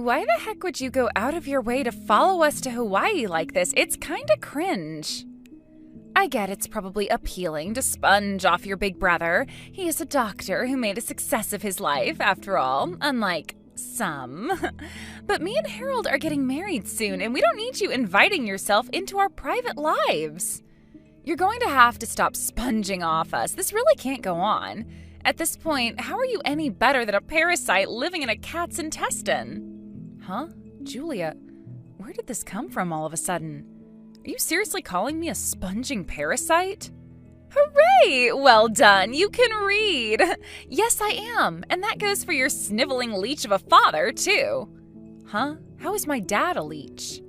Why the heck would you go out of your way to follow us to Hawaii like this? It's kinda cringe. I get it's probably appealing to sponge off your big brother. He is a doctor who made a success of his life, after all, unlike some. But me and Harold are getting married soon, and we don't need you inviting yourself into our private lives. You're going to have to stop sponging off us. This really can't go on. At this point, how are you any better than a parasite living in a cat's intestine? Huh? Julia, where did this come from all of a sudden? Are you seriously calling me a sponging parasite? Hooray! Well done, you can read. Yes, I am, and that goes for your sniveling leech of a father, too. Huh? How is my dad a leech?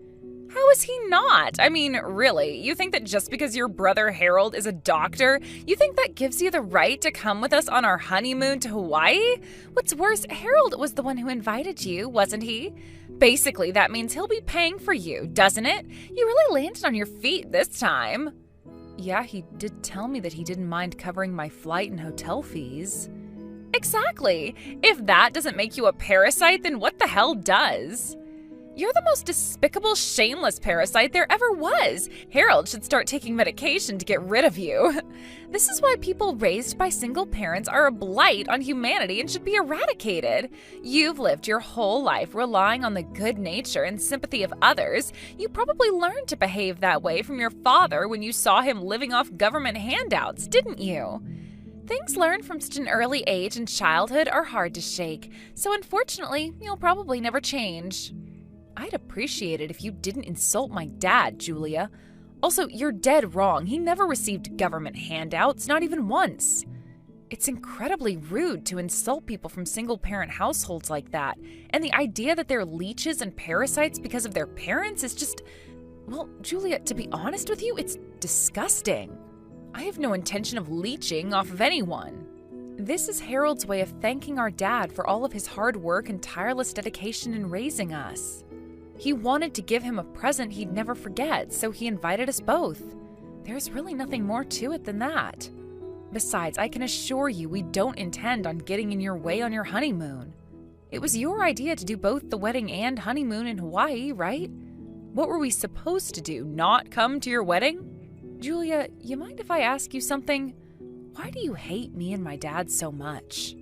How is he not? I mean, really, you think that just because your brother Harold is a doctor, you think that gives you the right to come with us on our honeymoon to Hawaii? What's worse, Harold was the one who invited you, wasn't he? Basically, that means he'll be paying for you, doesn't it? You really landed on your feet this time. Yeah, he did tell me that he didn't mind covering my flight and hotel fees. Exactly. If that doesn't make you a parasite, then what the hell does? You're the most despicable, shameless parasite there ever was. Harold should start taking medication to get rid of you. This is why people raised by single parents are a blight on humanity and should be eradicated. You've lived your whole life relying on the good nature and sympathy of others. You probably learned to behave that way from your father when you saw him living off government handouts, didn't you? Things learned from such an early age in childhood are hard to shake, so unfortunately, you'll probably never change. I'd appreciate it if you didn't insult my dad, Julia. Also, you're dead wrong. He never received government handouts, not even once. It's incredibly rude to insult people from single-parent households like that. And the idea that they're leeches and parasites because of their parents is just... Well, Julia, to be honest with you, it's disgusting. I have no intention of leeching off of anyone. This is Harold's way of thanking our dad for all of his hard work and tireless dedication in raising us. He wanted to give him a present he'd never forget, so he invited us both. There's really nothing more to it than that. Besides, I can assure you we don't intend on getting in your way on your honeymoon. It was your idea to do both the wedding and honeymoon in Hawaii, right? What were we supposed to do, not come to your wedding? Julia, you mind if I ask you something? Why do you hate me and my dad so much?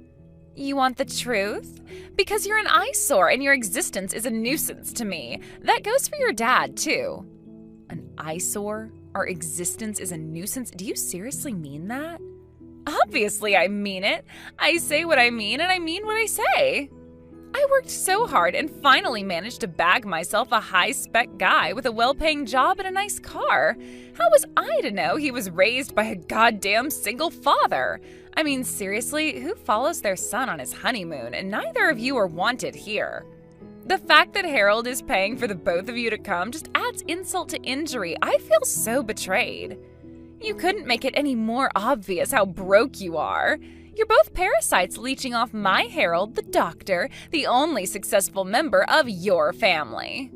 You want the truth? Because you're an eyesore and your existence is a nuisance to me. That goes for your dad, too. An eyesore? Our existence is a nuisance? Do you seriously mean that? Obviously I mean it. I say what I mean and I mean what I say. I worked so hard and finally managed to bag myself a high-spec guy with a well-paying job and a nice car. How was I to know he was raised by a goddamn single father? I mean, seriously, who follows their son on his honeymoon? And neither of you are wanted here. The fact that Harold is paying for the both of you to come just adds insult to injury. I feel so betrayed. You couldn't make it any more obvious how broke you are. You're both parasites leeching off my Harold, the doctor, the only successful member of your family.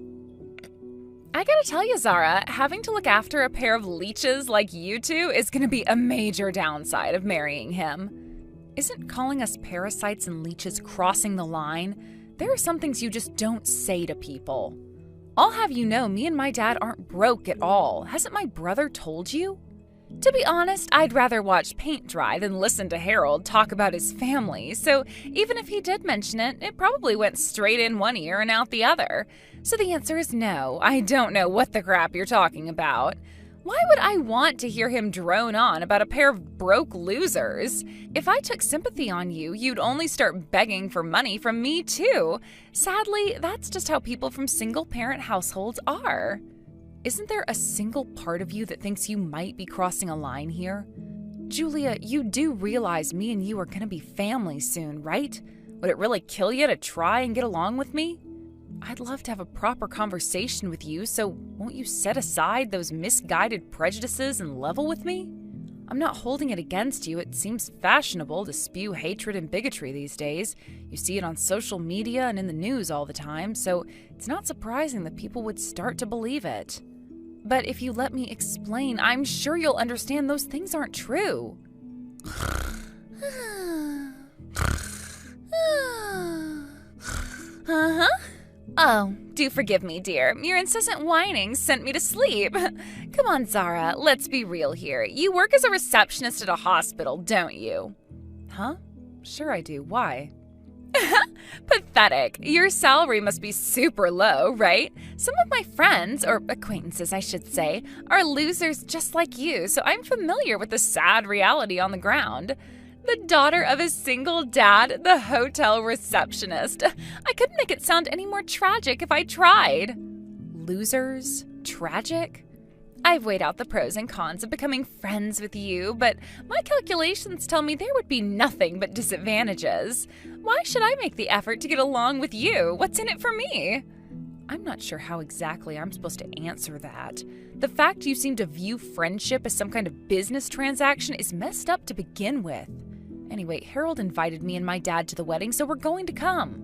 I gotta tell you, Zara, having to look after a pair of leeches like you two is gonna be a major downside of marrying him. Isn't calling us parasites and leeches crossing the line? There are some things you just don't say to people. I'll have you know, me and my dad aren't broke at all. Hasn't my brother told you? To be honest, I'd rather watch paint dry than listen to Harold talk about his family, so even if he did mention it, it probably went straight in one ear and out the other. So the answer is no, I don't know what the crap you're talking about. Why would I want to hear him drone on about a pair of broke losers? If I took sympathy on you, you'd only start begging for money from me too. Sadly, that's just how people from single-parent households are. Isn't there a single part of you that thinks you might be crossing a line here? Julia, you do realize me and you are gonna be family soon, right? Would it really kill you to try and get along with me? I'd love to have a proper conversation with you, so won't you set aside those misguided prejudices and level with me? I'm not holding it against you. It seems fashionable to spew hatred and bigotry these days. You see it on social media and in the news all the time, so it's not surprising that people would start to believe it. But if you let me explain, I'm sure you'll understand those things aren't true. Uh-huh. Oh, do forgive me, dear. Your incessant whining sent me to sleep. Come on, Zara, let's be real here. You work as a receptionist at a hospital, don't you? Huh? Sure I do. Why? Pathetic. Your salary must be super low, right? Some of my friends, or acquaintances I should say, are losers just like you, so I'm familiar with the sad reality on the ground. The daughter of a single dad, the hotel receptionist. I couldn't make it sound any more tragic if I tried. Losers? Tragic? I've weighed out the pros and cons of becoming friends with you, but my calculations tell me there would be nothing but disadvantages. Why should I make the effort to get along with you? What's in it for me? I'm not sure how exactly I'm supposed to answer that. The fact you seem to view friendship as some kind of business transaction is messed up to begin with. Anyway, Harold invited me and my dad to the wedding, so we're going to come.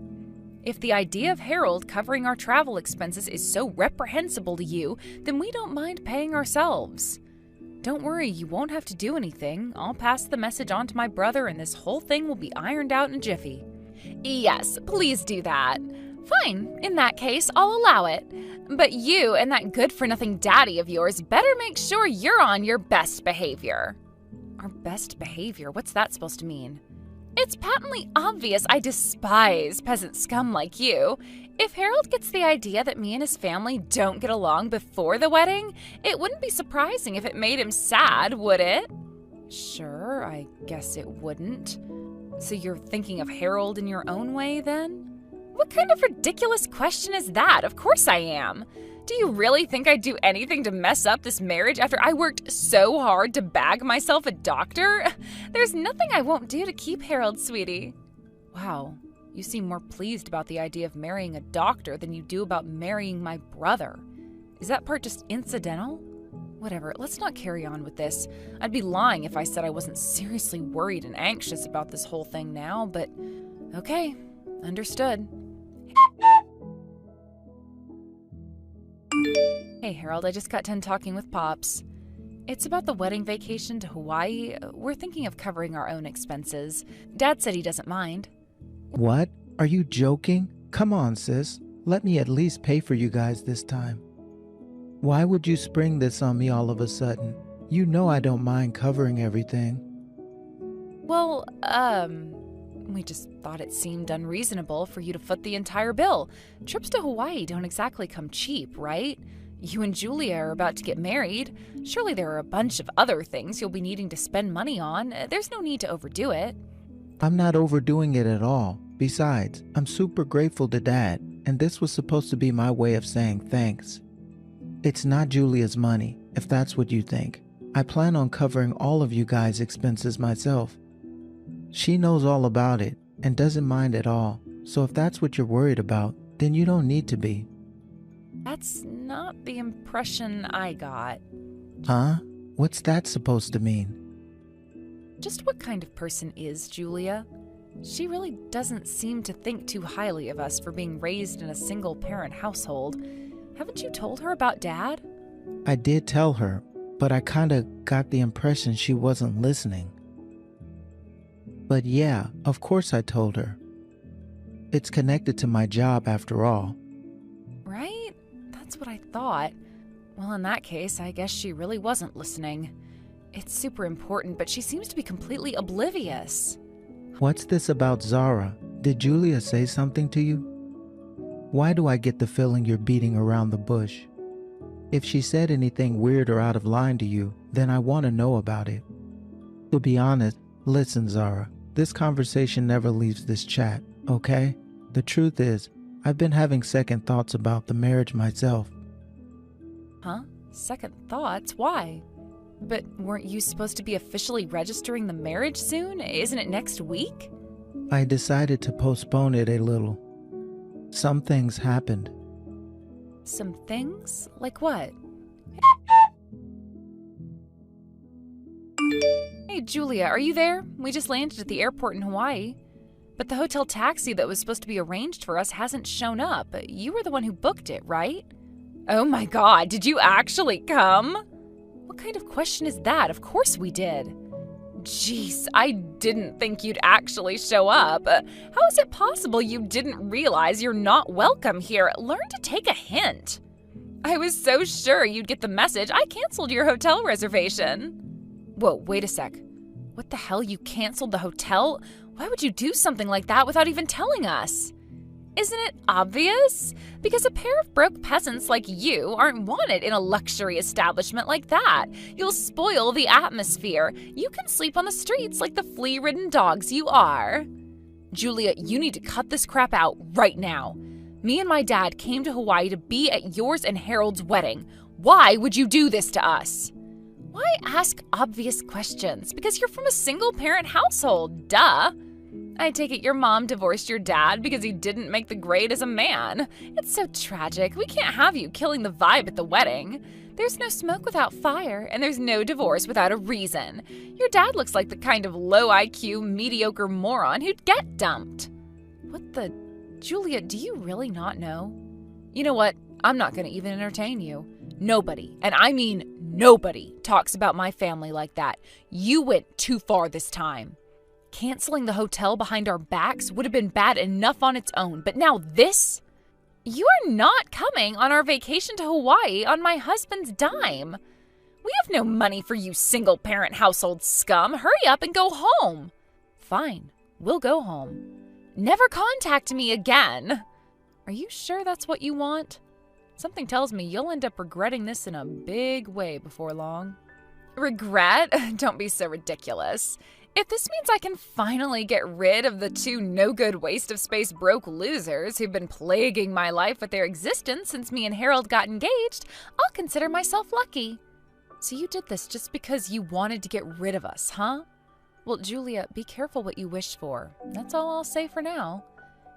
If the idea of Harold covering our travel expenses is so reprehensible to you, then we don't mind paying ourselves. Don't worry, you won't have to do anything. I'll pass the message on to my brother and this whole thing will be ironed out in a jiffy. Yes, please do that. Fine, in that case, I'll allow it. But you and that good-for-nothing daddy of yours better make sure you're on your best behavior. Our best behavior? What's that supposed to mean? It's patently obvious I despise peasant scum like you. If Harold gets the idea that me and his family don't get along before the wedding, it wouldn't be surprising if it made him sad, would it? Sure, I guess it wouldn't. So you're thinking of Harold in your own way, then? What kind of ridiculous question is that? Of course I am. Do you really think I'd do anything to mess up this marriage after I worked so hard to bag myself a doctor? There's nothing I won't do to keep Harold, sweetie. Wow, you seem more pleased about the idea of marrying a doctor than you do about marrying my brother. Is that part just incidental? Whatever, let's not carry on with this. I'd be lying if I said I wasn't seriously worried and anxious about this whole thing now, but okay, understood. Hey Harold, I just got done talking with Pops. It's about the wedding vacation to Hawaii. We're thinking of covering our own expenses. Dad said he doesn't mind. What? Are you joking? Come on, sis. Let me at least pay for you guys this time. Why would you spring this on me all of a sudden? You know I don't mind covering everything. Well, we just thought it seemed unreasonable for you to foot the entire bill. Trips to Hawaii don't exactly come cheap, right? You and Julia are about to get married. Surely there are a bunch of other things you'll be needing to spend money on. There's no need to overdo it. I'm not overdoing it at all. Besides, I'm super grateful to Dad, and this was supposed to be my way of saying thanks. It's not Julia's money, if that's what you think. I plan on covering all of you guys' expenses myself. She knows all about it and doesn't mind at all, so if that's what you're worried about, then you don't need to be. That's not the impression I got. Huh? What's that supposed to mean? Just what kind of person is Julia? She really doesn't seem to think too highly of us for being raised in a single-parent household. Haven't you told her about Dad? I did tell her, but I kinda got the impression she wasn't listening. But yeah, of course I told her. It's connected to my job after all. Right? That's what I thought. Well, in that case, I guess she really wasn't listening. It's super important, but she seems to be completely oblivious. What's this about Zara? Did Julia say something to you? Why do I get the feeling you're beating around the bush? If she said anything weird or out of line to you, then I want to know about it. To be honest, listen, Zara, this conversation never leaves this chat, okay? The truth is, I've been having second thoughts about the marriage myself. Huh? Second thoughts? Why? But weren't you supposed to be officially registering the marriage soon? Isn't it next week? I decided to postpone it a little. Some things happened. Some things? Like what? Hey, Julia, are you there? We just landed at the airport in Hawaii. But the hotel taxi that was supposed to be arranged for us hasn't shown up. You were the one who booked it, right? Oh my God, did you actually come? What kind of question is that? Of course we did. Jeez, I didn't think you'd actually show up. How is it possible you didn't realize you're not welcome here? Learn to take a hint. I was so sure you'd get the message. I canceled your hotel reservation. Whoa, wait a sec. What the hell? You canceled the hotel? Why would you do something like that without even telling us? Isn't it obvious? Because a pair of broke peasants like you aren't wanted in a luxury establishment like that. You'll spoil the atmosphere. You can sleep on the streets like the flea-ridden dogs you are. Julia, you need to cut this crap out right now. Me and my dad came to Hawaii to be at yours and Harold's wedding. Why would you do this to us? Why ask obvious questions? Because you're from a single-parent household, duh. I take it your mom divorced your dad because he didn't make the grade as a man. It's so tragic. We can't have you killing the vibe at the wedding. There's no smoke without fire, and there's no divorce without a reason. Your dad looks like the kind of low IQ, mediocre moron who'd get dumped. What the... Julia, do you really not know? You know what? I'm not going to even entertain you. Nobody, and I mean nobody, talks about my family like that. You went too far this time. Canceling the hotel behind our backs would have been bad enough on its own, but now this? You are not coming on our vacation to Hawaii on my husband's dime. We have no money for you single-parent household scum. Hurry up and go home. Fine, we'll go home. Never contact me again. Are you sure that's what you want? Something tells me you'll end up regretting this in a big way before long. Regret? Don't be so ridiculous. If this means I can finally get rid of the two no-good waste-of-space broke losers who've been plaguing my life with their existence since me and Harold got engaged, I'll consider myself lucky. So you did this just because you wanted to get rid of us, huh? Well, Julia, be careful what you wish for. That's all I'll say for now.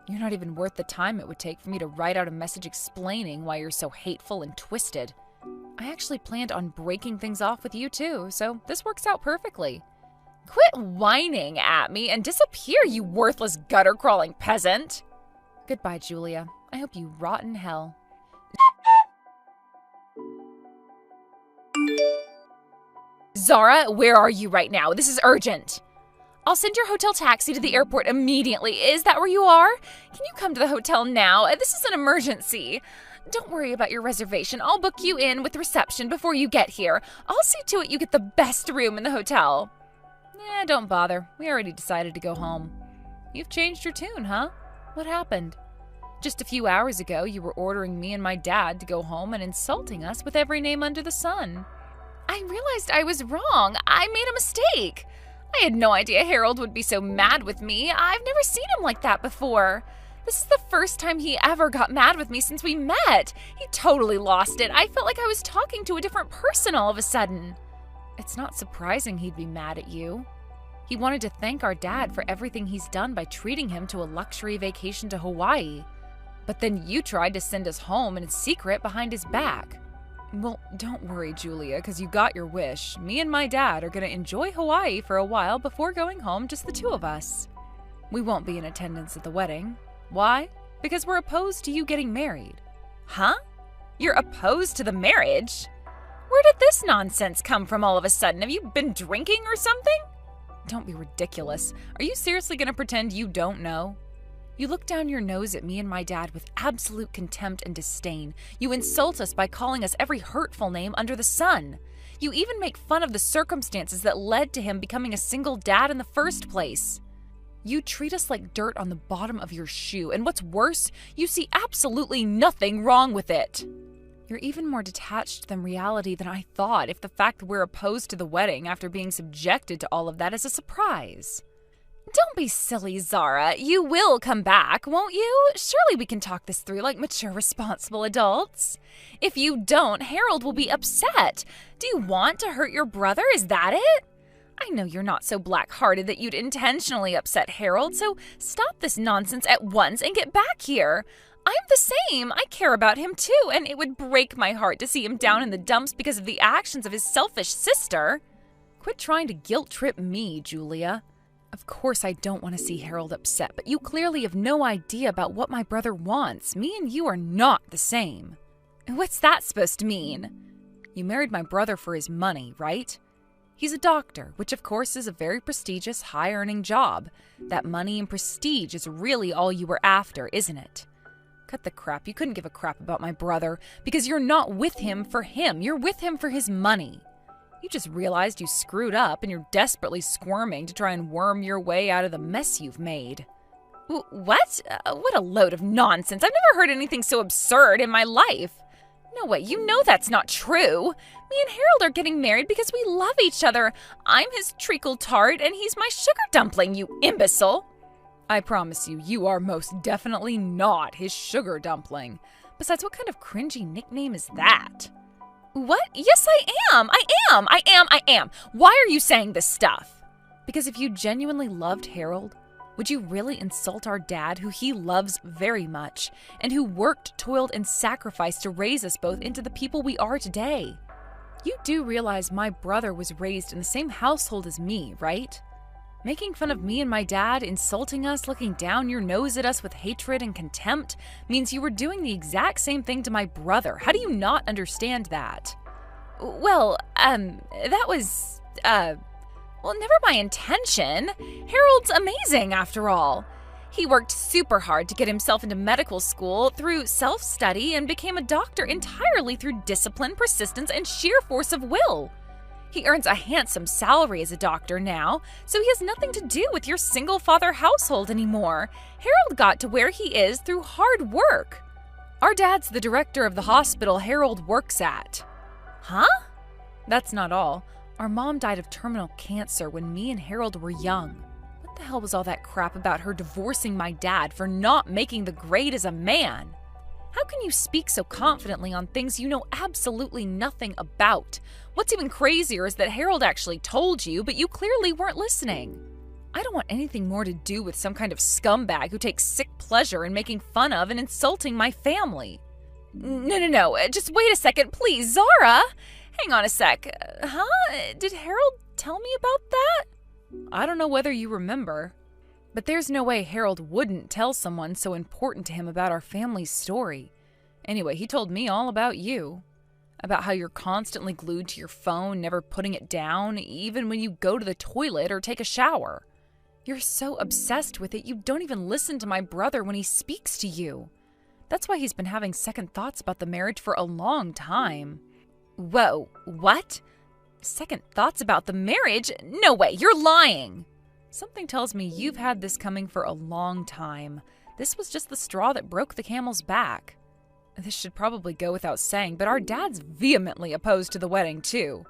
You're not even worth the time it would take for me to write out a message explaining why you're so hateful and twisted. I actually planned on breaking things off with you too, so this works out perfectly. Quit whining at me and disappear, you worthless gutter-crawling peasant. Goodbye, Julia. I hope you rot in hell. Zara, where are you right now? This is urgent. I'll send your hotel taxi to the airport immediately. Is that where you are? Can you come to the hotel now? This is an emergency. Don't worry about your reservation. I'll book you in with reception before you get here. I'll see to it you get the best room in the hotel. Don't bother. We already decided to go home. You've changed your tune, huh? What happened? Just a few hours ago, you were ordering me and my dad to go home and insulting us with every name under the sun. I realized I was wrong. I made a mistake. I had no idea Harold would be so mad with me. I've never seen him like that before. This is the first time he ever got mad with me since we met. He totally lost it. I felt like I was talking to a different person all of a sudden. It's not surprising he'd be mad at you. He wanted to thank our dad for everything he's done by treating him to a luxury vacation to Hawaii. But then you tried to send us home in secret behind his back. Well, don't worry, Julia, because you got your wish. Me and my dad are going to enjoy Hawaii for a while before going home, just the two of us. We won't be in attendance at the wedding. Why? Because we're opposed to you getting married. Huh? You're opposed to the marriage? Where did this nonsense come from all of a sudden? Have you been drinking or something? Don't be ridiculous. Are you seriously going to pretend you don't know? You look down your nose at me and my dad with absolute contempt and disdain. You insult us by calling us every hurtful name under the sun. You even make fun of the circumstances that led to him becoming a single dad in the first place. You treat us like dirt on the bottom of your shoe, and what's worse, you see absolutely nothing wrong with it. You're even more detached than reality than I thought if the fact we're opposed to the wedding after being subjected to all of that is a surprise. Don't be silly, Zara. You will come back, won't you? Surely we can talk this through like mature, responsible adults. If you don't, Harold will be upset. Do you want to hurt your brother? Is that it? I know you're not so black-hearted that you'd intentionally upset Harold, so stop this nonsense at once and get back here. I'm the same. I care about him too, and it would break my heart to see him down in the dumps because of the actions of his selfish sister. Quit trying to guilt-trip me, Julia. Of course I don't want to see Harold upset, but you clearly have no idea about what my brother wants. Me and you are not the same. What's that supposed to mean? You married my brother for his money, right? He's a doctor, which of course is a very prestigious, high-earning job. That money and prestige is really all you were after, isn't it? Cut the crap. You couldn't give a crap about my brother because you're not with him for him. You're with him for his money. You just realized you screwed up and you're desperately squirming to try and worm your way out of the mess you've made. What? What a load of nonsense. I've never heard anything so absurd in my life. No way, you know that's not true. Me and Harold are getting married because we love each other. I'm his treacle tart and he's my sugar dumpling, you imbecile. I promise you, you are most definitely not his sugar dumpling. Besides, what kind of cringy nickname is that? What? Yes, I am. I am. Why are you saying this stuff? Because if you genuinely loved Harold, would you really insult our dad, who he loves very much, and who worked, toiled, and sacrificed to raise us both into the people we are today? You do realize my brother was raised in the same household as me, right? Making fun of me and my dad, insulting us, looking down your nose at us with hatred and contempt means you were doing the exact same thing to my brother. How do you not understand that? Well, that was, well, never my intention. Harold's amazing, after all. He worked super hard to get himself into medical school through self-study and became a doctor entirely through discipline, persistence, and sheer force of will. He earns a handsome salary as a doctor now, so he has nothing to do with your single-father household anymore. Harold got to where he is through hard work. Our dad's the director of the hospital Harold works at. Huh? That's not all. Our mom died of terminal cancer when me and Harold were young. What the hell was all that crap about her divorcing my dad for not making the grade as a man? How can you speak so confidently on things you know absolutely nothing about? What's even crazier is that Harold actually told you, but you clearly weren't listening. I don't want anything more to do with some kind of scumbag who takes sick pleasure in making fun of and insulting my family. No, just wait a second, please, Zara! Hang on a sec. Huh? Did Harold tell me about that? I don't know whether you remember, but there's no way Harold wouldn't tell someone so important to him about our family's story. Anyway, he told me all about you. About how you're constantly glued to your phone, never putting it down, even when you go to the toilet or take a shower. You're so obsessed with it, you don't even listen to my brother when he speaks to you. That's why he's been having second thoughts about the marriage for a long time. Whoa, what? Second thoughts about the marriage? No way, you're lying! Something tells me you've had this coming for a long time. This was just the straw that broke the camel's back. This should probably go without saying, but our dad's vehemently opposed to the wedding, too.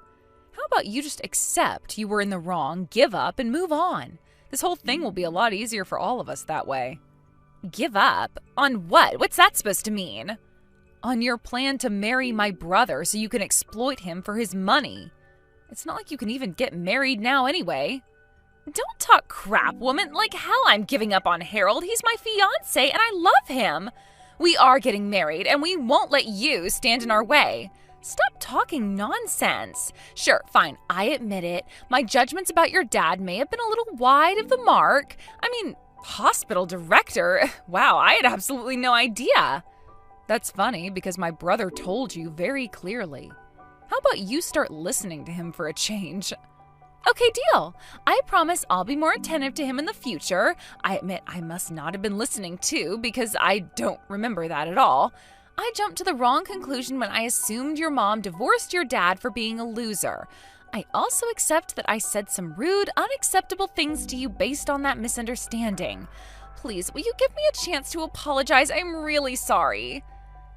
How about you just accept you were in the wrong, give up, and move on? This whole thing will be a lot easier for all of us that way. Give up? On what? What's that supposed to mean? On your plan to marry my brother so you can exploit him for his money. It's not like you can even get married now anyway. Don't talk crap, woman. Like hell I'm giving up on Harold. He's my fiancé and I love him. We are getting married and we won't let you stand in our way. Stop talking nonsense. Sure, fine, I admit it. My judgments about your dad may have been a little wide of the mark. I mean, hospital director? Wow, I had absolutely no idea. That's funny because my brother told you very clearly. How about you start listening to him for a change? Okay, deal. I promise I'll be more attentive to him in the future. I admit I must not have been listening too because I don't remember that at all. I jumped to the wrong conclusion when I assumed your mom divorced your dad for being a loser. I also accept that I said some rude, unacceptable things to you based on that misunderstanding. Please, will you give me a chance to apologize? I'm really sorry.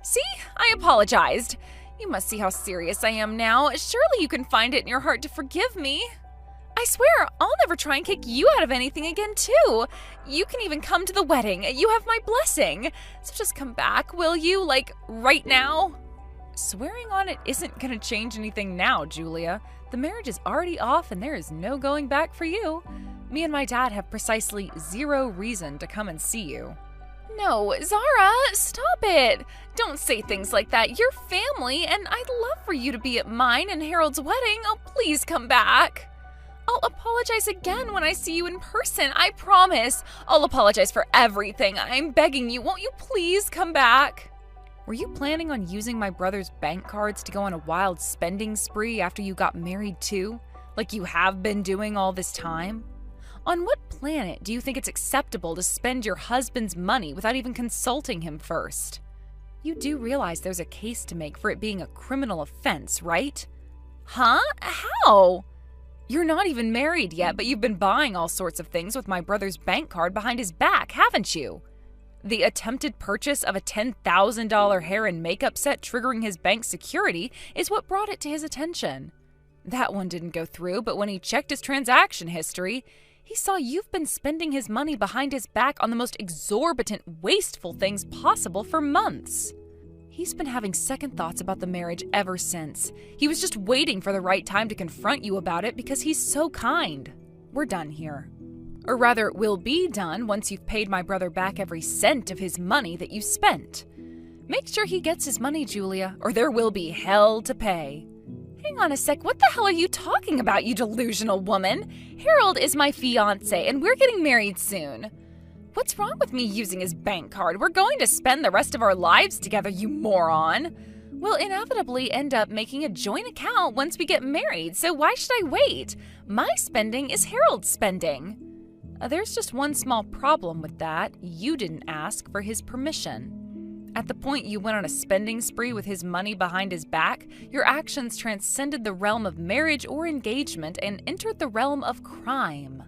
See? I apologized. You must see how serious I am now. Surely you can find it in your heart to forgive me. I swear, I'll never try and kick you out of anything again, too. You can even come to the wedding. You have my blessing. So just come back, will you? Like, right now? Swearing on it isn't gonna change anything now, Julia. The marriage is already off and there is no going back for you. Me and my dad have precisely 0 reason to come and see you. No, Zara, stop it. Don't say things like that. You're family, and I'd love for you to be at mine and Harold's wedding. Oh, please come back. I'll apologize again when I see you in person, I promise. I'll apologize for everything. I'm begging you, won't you please come back? Were you planning on using my brother's bank cards to go on a wild spending spree after you got married too? like you have been doing all this time? On what planet do you think it's acceptable to spend your husband's money without even consulting him first? You do realize there's a case to make for it being a criminal offense, right? Huh? How? You're not even married yet, but you've been buying all sorts of things with my brother's bank card behind his back, haven't you? The attempted purchase of a $10,000 hair and makeup set triggering his bank security is what brought it to his attention. That one didn't go through, but when he checked his transaction history, he saw you've been spending his money behind his back on the most exorbitant, wasteful things possible for months. He's been having second thoughts about the marriage ever since. He was just waiting for the right time to confront you about it because he's so kind. We're done here. Or rather, we'll be done once you've paid my brother back every cent of his money that you spent. Make sure he gets his money, Julia, or there will be hell to pay. Hang on a sec, what the hell are you talking about, you delusional woman? Harold is my fiancé, and we're getting married soon. What's wrong with me using his bank card? We're going to spend the rest of our lives together, you moron. We'll inevitably end up making a joint account once we get married, so why should I wait? My spending is Harold's spending. There's just one small problem with that. You didn't ask for his permission. At the point you went on a spending spree with his money behind his back, your actions transcended the realm of marriage or engagement and entered the realm of crime.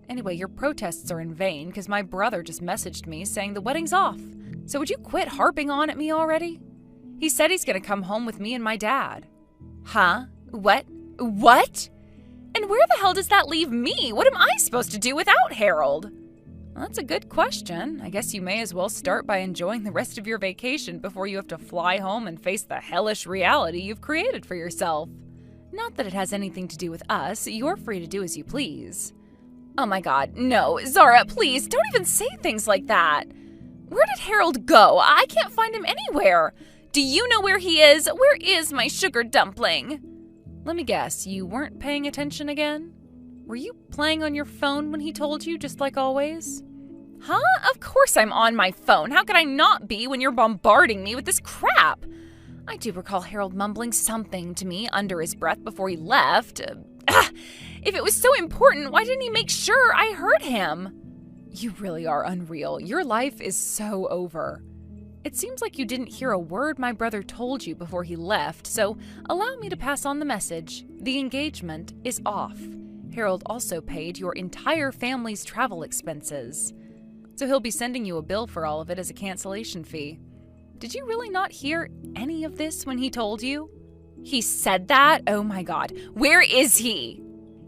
Anyway, your protests are in vain because my brother just messaged me saying the wedding's off. So would you quit harping on at me already? He said he's going to come home with me and my dad. Huh? What? What? And where the hell does that leave me? What am I supposed to do without Harold? Well, that's a good question. I guess you may as well start by enjoying the rest of your vacation before you have to fly home and face the hellish reality you've created for yourself. Not that it has anything to do with us. You're free to do as you please. Oh my God, no. Zara, please, don't even say things like that. Where did Harold go? I can't find him anywhere. Do you know where he is? Where is my sugar dumpling? Let me guess, you weren't paying attention again? Were you playing on your phone when he told you, just like always? Huh? Of course I'm on my phone. How could I not be when you're bombarding me with this crap? I do recall Harold mumbling something to me under his breath before he left. If it was so important, why didn't he make sure I heard him? You really are unreal. Your life is so over. It seems like you didn't hear a word my brother told you before he left, so allow me to pass on the message. The engagement is off. Harold also paid your entire family's travel expenses. So he'll be sending you a bill for all of it as a cancellation fee. Did you really not hear any of this when he told you? He said that? Oh my God. Where is he?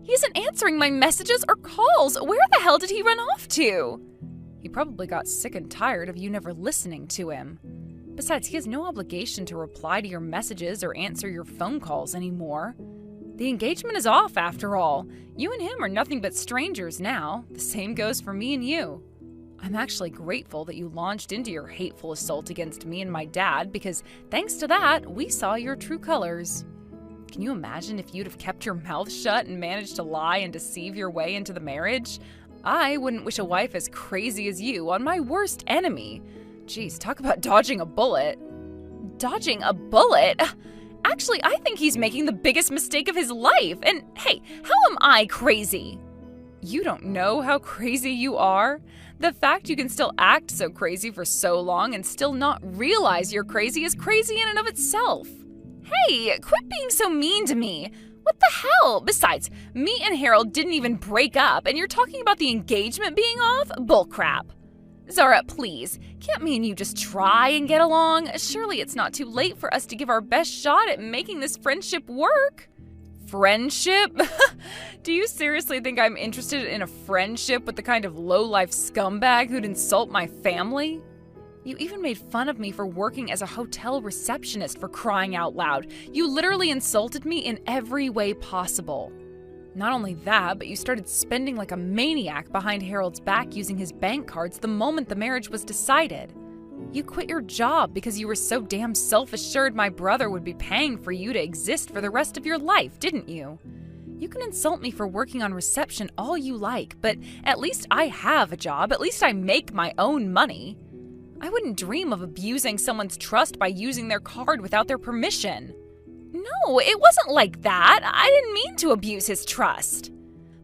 He isn't answering my messages or calls. Where the hell did he run off to? He probably got sick and tired of you never listening to him. Besides, he has no obligation to reply to your messages or answer your phone calls anymore. The engagement is off, after all. You and him are nothing but strangers now. The same goes for me and you. I'm actually grateful that you launched into your hateful assault against me and my dad because thanks to that, we saw your true colors. Can you imagine if you'd have kept your mouth shut and managed to lie and deceive your way into the marriage? I wouldn't wish a wife as crazy as you on my worst enemy. Jeez, talk about dodging a bullet. Dodging a bullet? Actually, I think he's making the biggest mistake of his life. And hey, how am I crazy? You don't know how crazy you are? The fact you can still act so crazy for so long and still not realize you're crazy is crazy in and of itself. Hey, quit being so mean to me. What the hell? Besides, me and Harold didn't even break up, and you're talking about the engagement being off? Bullcrap. Zara, please, can't me and you just try and get along? Surely it's not too late for us to give our best shot at making this friendship work. Friendship? Do you seriously think I'm interested in a friendship with the kind of low-life scumbag who'd insult my family? You even made fun of me for working as a hotel receptionist, for crying out loud. You literally insulted me in every way possible. Not only that, but you started spending like a maniac behind Harold's back using his bank cards the moment the marriage was decided. You quit your job because you were so damn self-assured my brother would be paying for you to exist for the rest of your life, didn't you? You can insult me for working on reception all you like, but at least I have a job. At least I make my own money. I wouldn't dream of abusing someone's trust by using their card without their permission. No, it wasn't like that. I didn't mean to abuse his trust.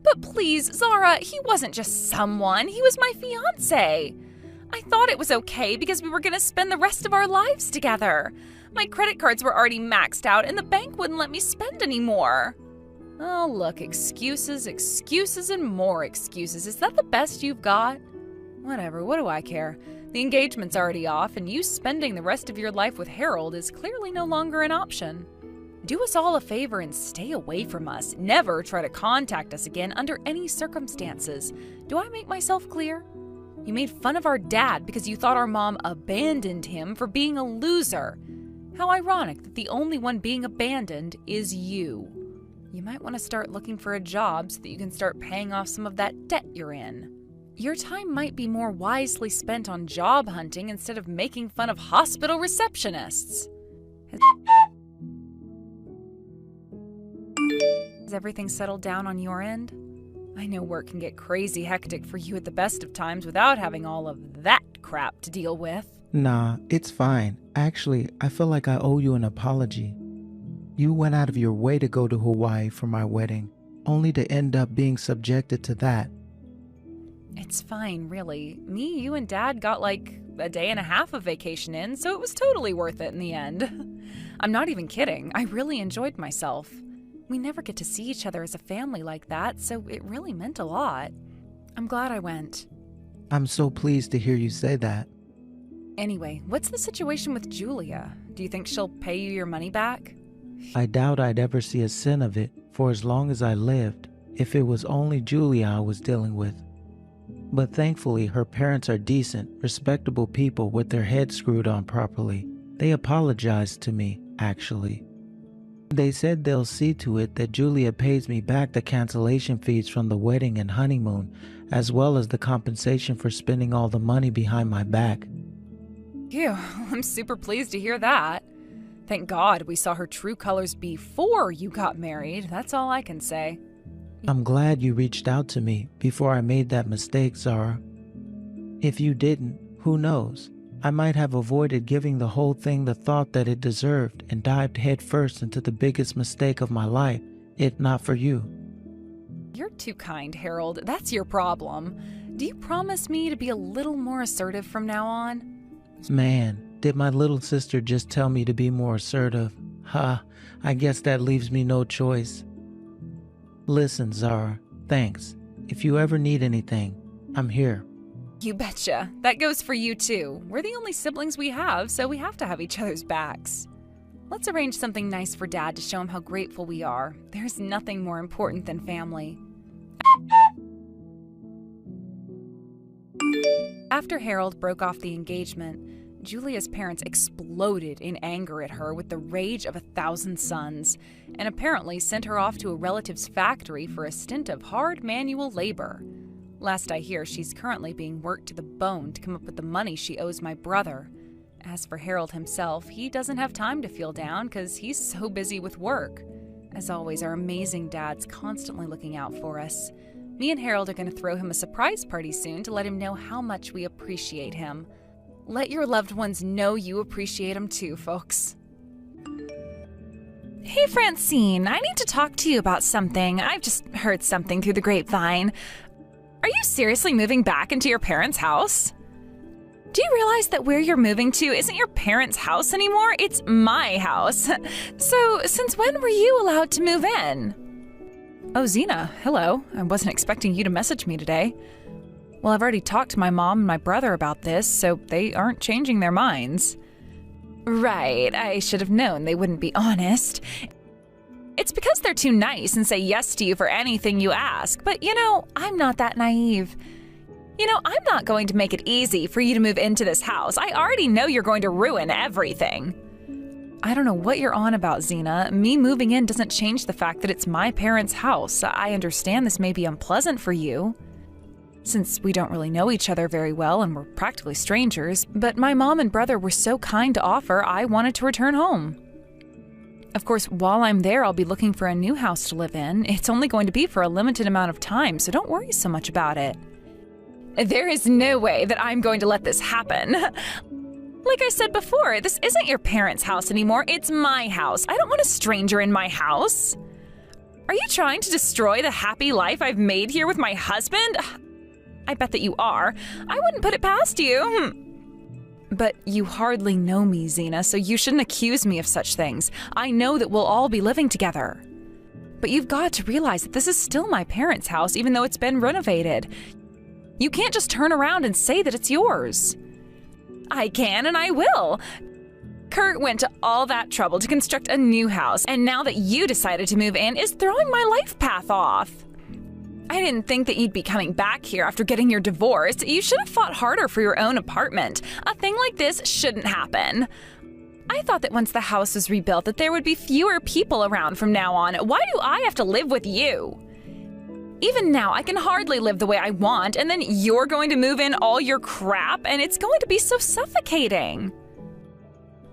But please, Zara, he wasn't just someone. He was my fiancé. I thought it was okay because we were going to spend the rest of our lives together. My credit cards were already maxed out and the bank wouldn't let me spend anymore. Oh, look, excuses, excuses, and more excuses. Is that the best you've got? Whatever, what do I care? The engagement's already off, and you spending the rest of your life with Harold is clearly no longer an option. Do us all a favor and stay away from us. Never try to contact us again under any circumstances. Do I make myself clear? You made fun of our dad because you thought our mom abandoned him for being a loser. How ironic that the only one being abandoned is you. You might want to start looking for a job so that you can start paying off some of that debt you're in. Your time might be more wisely spent on job hunting instead of making fun of hospital receptionists. Has everything settled down on your end? I know work can get crazy hectic for you at the best of times without having all of that crap to deal with. Nah, it's fine. Actually, I feel like I owe you an apology. You went out of your way to go to Hawaii for my wedding, only to end up being subjected to that. It's fine, really. Me, you, and Dad got like a day and a half of vacation in, so it was totally worth it in the end. I'm not even kidding. I really enjoyed myself. We never get to see each other as a family like that, so it really meant a lot. I'm glad I went. I'm so pleased to hear you say that. Anyway, what's the situation with Julia? Do you think she'll pay you your money back? I doubt I'd ever see a cent of it for as long as I lived, if it was only Julia I was dealing with. But thankfully, her parents are decent, respectable people with their heads screwed on properly. They apologized to me, actually. They said they'll see to it that Julia pays me back the cancellation fees from the wedding and honeymoon, as well as the compensation for spending all the money behind my back. Phew, I'm super pleased to hear that. Thank God we saw her true colors before you got married. That's all I can say. I'm glad you reached out to me before I made that mistake, Zara. If you didn't, who knows? I might have avoided giving the whole thing the thought that it deserved and dived headfirst into the biggest mistake of my life, if not for you. You're too kind, Harold. That's your problem. Do you promise me to be a little more assertive from now on? Man, did my little sister just tell me to be more assertive? Ha, I guess that leaves me no choice. Listen, Zara, thanks. If you ever need anything, I'm here. You betcha. That goes for you too. We're the only siblings we have, so we have to have each other's backs. Let's arrange something nice for Dad to show him how grateful we are. There's nothing more important than family. After Harold broke off the engagement, Julia's parents exploded in anger at her with the rage of 1,000 suns, and apparently sent her off to a relative's factory for a stint of hard manual labor. Last I hear, she's currently being worked to the bone to come up with the money she owes my brother. As for Harold himself, he doesn't have time to feel down because he's so busy with work. As always, our amazing dad's constantly looking out for us. Me and Harold are going to throw him a surprise party soon to let him know how much we appreciate him. Let your loved ones know you appreciate them too, folks. Hey, Francine, I need to talk to you about something. I've just heard something through the grapevine. Are you seriously moving back into your parents' house? Do you realize that where you're moving to isn't your parents' house anymore? It's my house. So, since when were you allowed to move in? Oh, Zena, hello. I wasn't expecting you to message me today. Well, I've already talked to my mom and my brother about this, so they aren't changing their minds. Right, I should have known they wouldn't be honest. It's because they're too nice and say yes to you for anything you ask, but I'm not that naive. I'm not going to make it easy for you to move into this house. I already know you're going to ruin everything. I don't know what you're on about, Zena. Me moving in doesn't change the fact that it's my parents' house. I understand this may be unpleasant for you, since we don't really know each other very well and we're practically strangers, but my mom and brother were so kind to offer, I wanted to return home. Of course, while I'm there, I'll be looking for a new house to live in. It's only going to be for a limited amount of time, so don't worry so much about it. There is no way that I'm going to let this happen. Like I said before, this isn't your parents' house anymore. It's my house. I don't want a stranger in my house. Are you trying to destroy the happy life I've made here with my husband? I bet that you are. I wouldn't put it past you. But you hardly know me, Zena, so you shouldn't accuse me of such things. I know that we'll all be living together. But you've got to realize that this is still my parents' house, even though it's been renovated. You can't just turn around and say that it's yours. I can and I will. Kurt went to all that trouble to construct a new house, and now that you decided to move in is throwing my life path off. I didn't think that you'd be coming back here after getting your divorce. You should have fought harder for your own apartment. A thing like this shouldn't happen. I thought that once the house was rebuilt that there would be fewer people around from now on. Why do I have to live with you? Even now, I can hardly live the way I want, and then you're going to move in all your crap, and it's going to be so suffocating.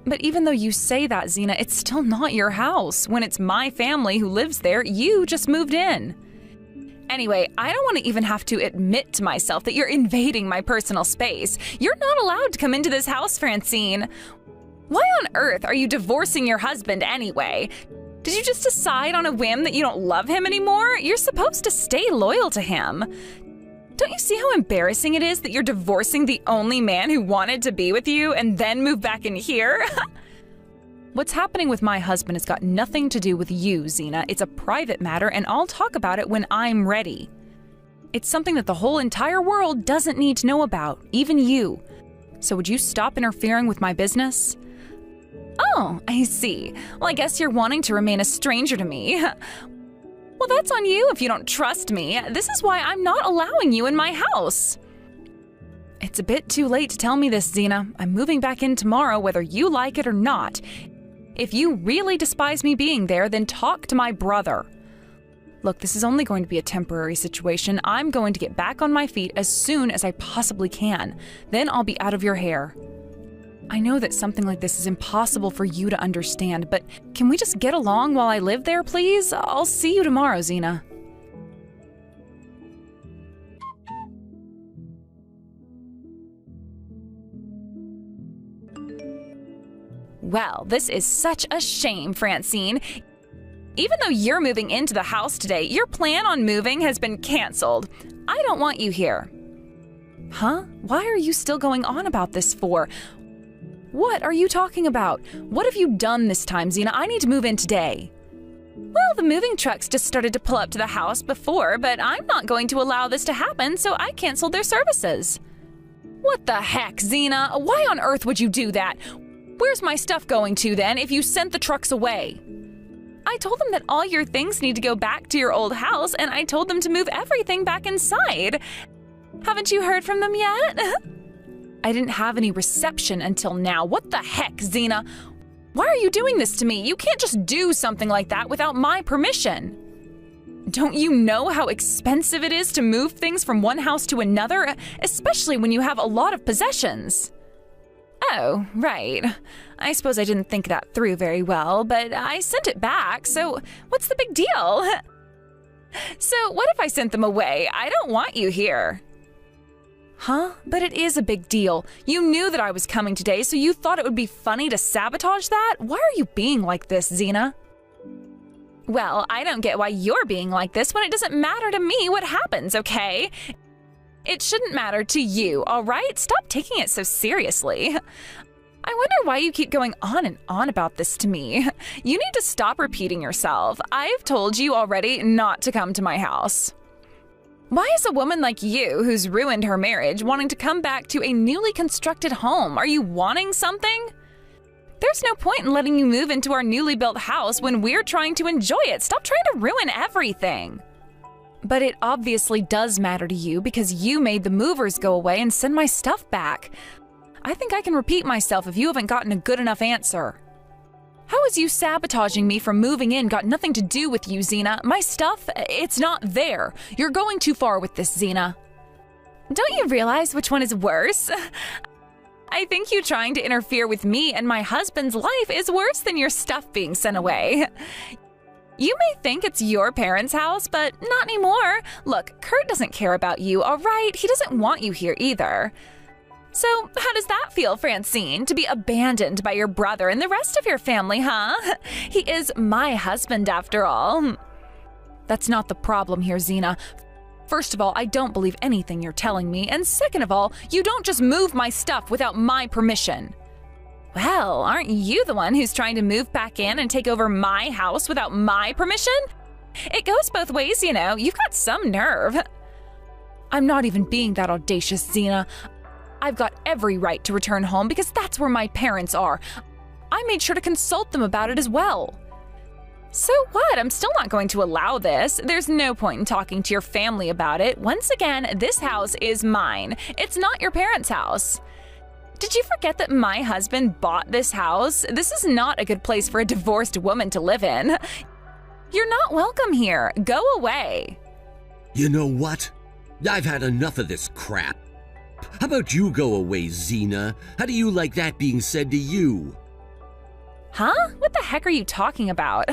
But even though you say that, Zena, it's still not your house. When it's my family who lives there, you just moved in. Anyway, I don't want to even have to admit to myself that you're invading my personal space. You're not allowed to come into this house, Francine. Why on earth are you divorcing your husband anyway? Did you just decide on a whim that you don't love him anymore? You're supposed to stay loyal to him. Don't you see how embarrassing it is that you're divorcing the only man who wanted to be with you and then move back in here? What's happening with my husband has got nothing to do with you, Zena. It's a private matter, and I'll talk about it when I'm ready. It's something that the whole entire world doesn't need to know about, even you. So would you stop interfering with my business? Oh, I see. Well, I guess you're wanting to remain a stranger to me. Well, that's on you if you don't trust me. This is why I'm not allowing you in my house. It's a bit too late to tell me this, Zena. I'm moving back in tomorrow whether you like it or not. If you really despise me being there, then talk to my brother. Look, this is only going to be a temporary situation. I'm going to get back on my feet as soon as I possibly can. Then I'll be out of your hair. I know that something like this is impossible for you to understand, but can we just get along while I live there, please? I'll see you tomorrow, Zena. Well, this is such a shame, Francine. Even though you're moving into the house today, your plan on moving has been canceled. I don't want you here. Huh? Why are you still going on about this for? What are you talking about? What have you done this time, Zena? I need to move in today. Well, the moving trucks just started to pull up to the house before, but I'm not going to allow this to happen, so I canceled their services. What the heck, Zena? Why on earth would you do that? Where's my stuff going to then if you sent the trucks away? I told them that all your things need to go back to your old house, and I told them to move everything back inside. Haven't you heard from them yet? I didn't have any reception until now. What the heck, Zena? Why are you doing this to me? You can't just do something like that without my permission. Don't you know how expensive it is to move things from one house to another, especially when you have a lot of possessions? Oh, right. I suppose I didn't think that through very well, but I sent it back, so what's the big deal? So what if I sent them away? I don't want you here. Huh? But it is a big deal. You knew that I was coming today, so you thought it would be funny to sabotage that? Why are you being like this, Zena? Well, I don't get why you're being like this when it doesn't matter to me what happens, okay? It shouldn't matter to you, all right? Stop taking it so seriously. I wonder why you keep going on and on about this to me. You need to stop repeating yourself. I've told you already not to come to my house. Why is a woman like you, who's ruined her marriage, wanting to come back to a newly constructed home? Are you wanting something? There's no point in letting you move into our newly built house when we're trying to enjoy it. Stop trying to ruin everything. But it obviously does matter to you because you made the movers go away and send my stuff back. I think I can repeat myself if you haven't gotten a good enough answer. How is you sabotaging me from moving in got nothing to do with you, Zena? My stuff, it's not there. You're going too far with this, Zena. Don't you realize which one is worse? I think you trying to interfere with me and my husband's life is worse than your stuff being sent away. You may think it's your parents' house, but not anymore. Look, Kurt doesn't care about you, all right? He doesn't want you here either. So, how does that feel, Francine, to be abandoned by your brother and the rest of your family, huh? He is my husband, after all. That's not the problem here, Zena. First of all, I don't believe anything you're telling me, and second of all, you don't just move my stuff without my permission. Well, aren't you the one who's trying to move back in and take over my house without my permission? It goes both ways, you know. You've got some nerve. I'm not even being that audacious, Zena. I've got every right to return home because that's where my parents are. I made sure to consult them about it as well. So what? I'm still not going to allow this. There's no point in talking to your family about it. Once again, this house is mine. It's not your parents' house. Did you forget that my husband bought this house? This is not a good place for a divorced woman to live in. You're not welcome here. Go away. You know what? I've had enough of this crap. How about you go away, Zena? How do you like that being said to you? Huh? What the heck are you talking about?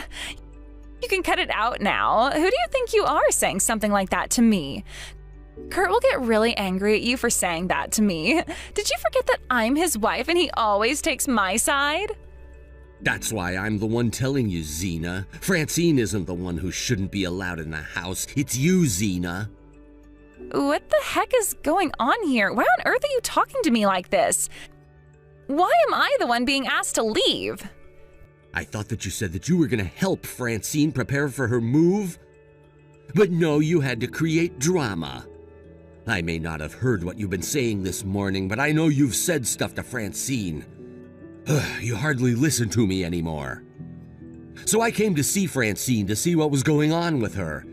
You can cut it out now. Who do you think you are saying something like that to me? Kurt will get really angry at you for saying that to me. Did you forget that I'm his wife and he always takes my side? That's why I'm the one telling you, Zena. Francine isn't the one who shouldn't be allowed in the house. It's you, Zena. What the heck is going on here? Why on earth are you talking to me like this? Why am I the one being asked to leave? I thought that you said that you were going to help Francine prepare for her move. But no, you had to create drama. I may not have heard what you've been saying this morning, but I know you've said stuff to Francine. You hardly listen to me anymore. So I came to see Francine to see what was going on with her.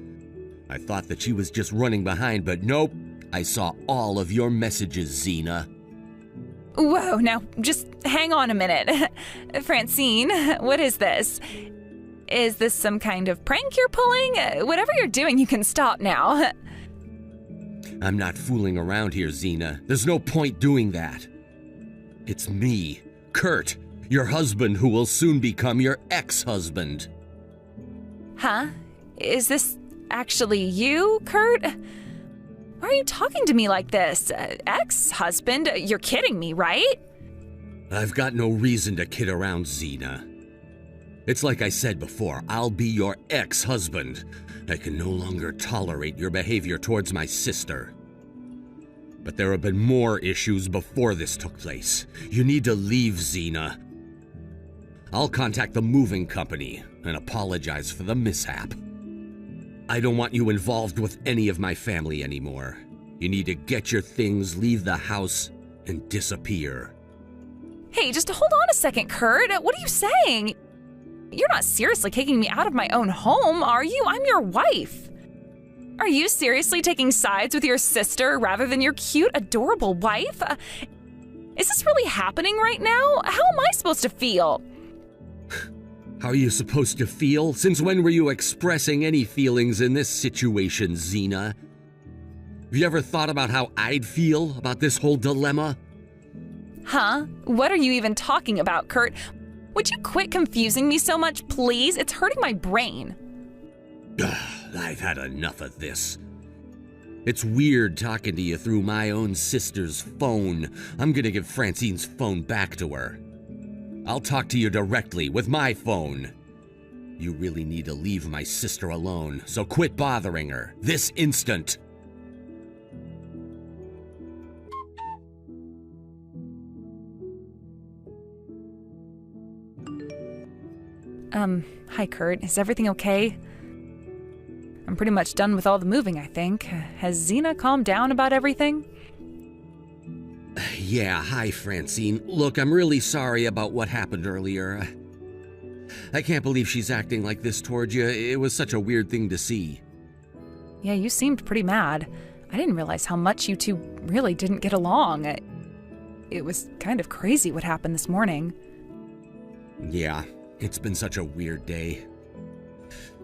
I thought that she was just running behind, but nope. I saw all of your messages, Zena. Whoa, now just hang on a minute. Francine, what is this? Is this some kind of prank you're pulling? Whatever you're doing, you can stop now. I'm not fooling around here, Zena. There's no point doing that. It's me, Kurt, your husband who will soon become your ex-husband. Huh? Is this actually you, Kurt? Why are you talking to me like this? Ex-husband? You're kidding me, right? I've got no reason to kid around, Zena. It's like I said before, I'll be your ex-husband. I can no longer tolerate your behavior towards my sister. But there have been more issues before this took place. You need to leave, Zena. I'll contact the moving company and apologize for the mishap. I don't want you involved with any of my family anymore. You need to get your things, leave the house, and disappear. Hey, just hold on a second, Kurt. What are you saying? You're not seriously kicking me out of my own home, are you? I'm your wife. Are you seriously taking sides with your sister rather than your cute, adorable wife? Is this really happening right now? How am I supposed to feel? How are you supposed to feel? Since when were you expressing any feelings in this situation, Zena? Have you ever thought about how I'd feel about this whole dilemma? Huh? What are you even talking about, Kurt? Would you quit confusing me so much, please? It's hurting my brain. I've had enough of this. It's weird talking to you through my own sister's phone. I'm gonna give Francine's phone back to her. I'll talk to you directly with my phone. You really need to leave my sister alone, so quit bothering her this instant. Hi, Kurt. Is everything okay? I'm pretty much done with all the moving, I think. Has Zena calmed down about everything? Yeah, hi, Francine. Look, I'm really sorry about what happened earlier. I can't believe she's acting like this towards you. It was such a weird thing to see. Yeah, you seemed pretty mad. I didn't realize how much you two really didn't get along. It was kind of crazy what happened this morning. Yeah, it's been such a weird day.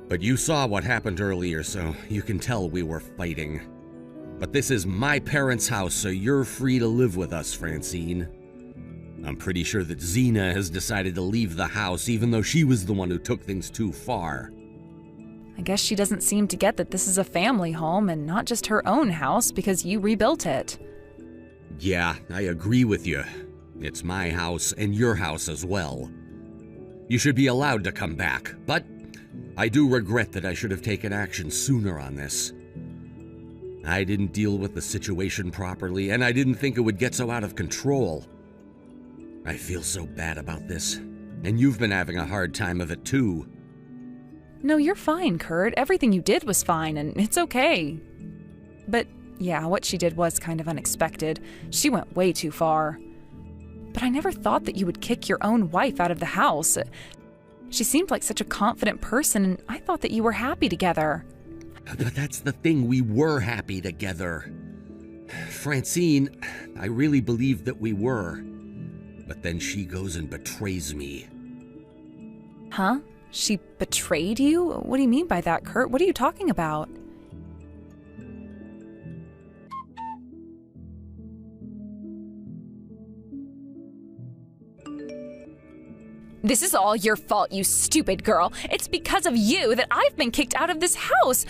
But you saw what happened earlier, so you can tell we were fighting. But this is my parents' house, so you're free to live with us, Francine. I'm pretty sure that Zena has decided to leave the house, even though she was the one who took things too far. I guess she doesn't seem to get that this is a family home and not just her own house because you rebuilt it. Yeah, I agree with you. It's my house and your house as well. You should be allowed to come back, but I do regret that I should have taken action sooner on this. I didn't deal with the situation properly, and I didn't think it would get so out of control. I feel so bad about this, and you've been having a hard time of it too. No, you're fine, Kurt. Everything you did was fine, and it's okay. But yeah, what she did was kind of unexpected. She went way too far. But I never thought that you would kick your own wife out of the house. She seemed like such a confident person, and I thought that you were happy together. But that's the thing, we were happy together. Francine, I really believed that we were. But then she goes and betrays me. Huh? She betrayed you? What do you mean by that, Kurt? What are you talking about? This is all your fault, you stupid girl. It's because of you that I've been kicked out of this house.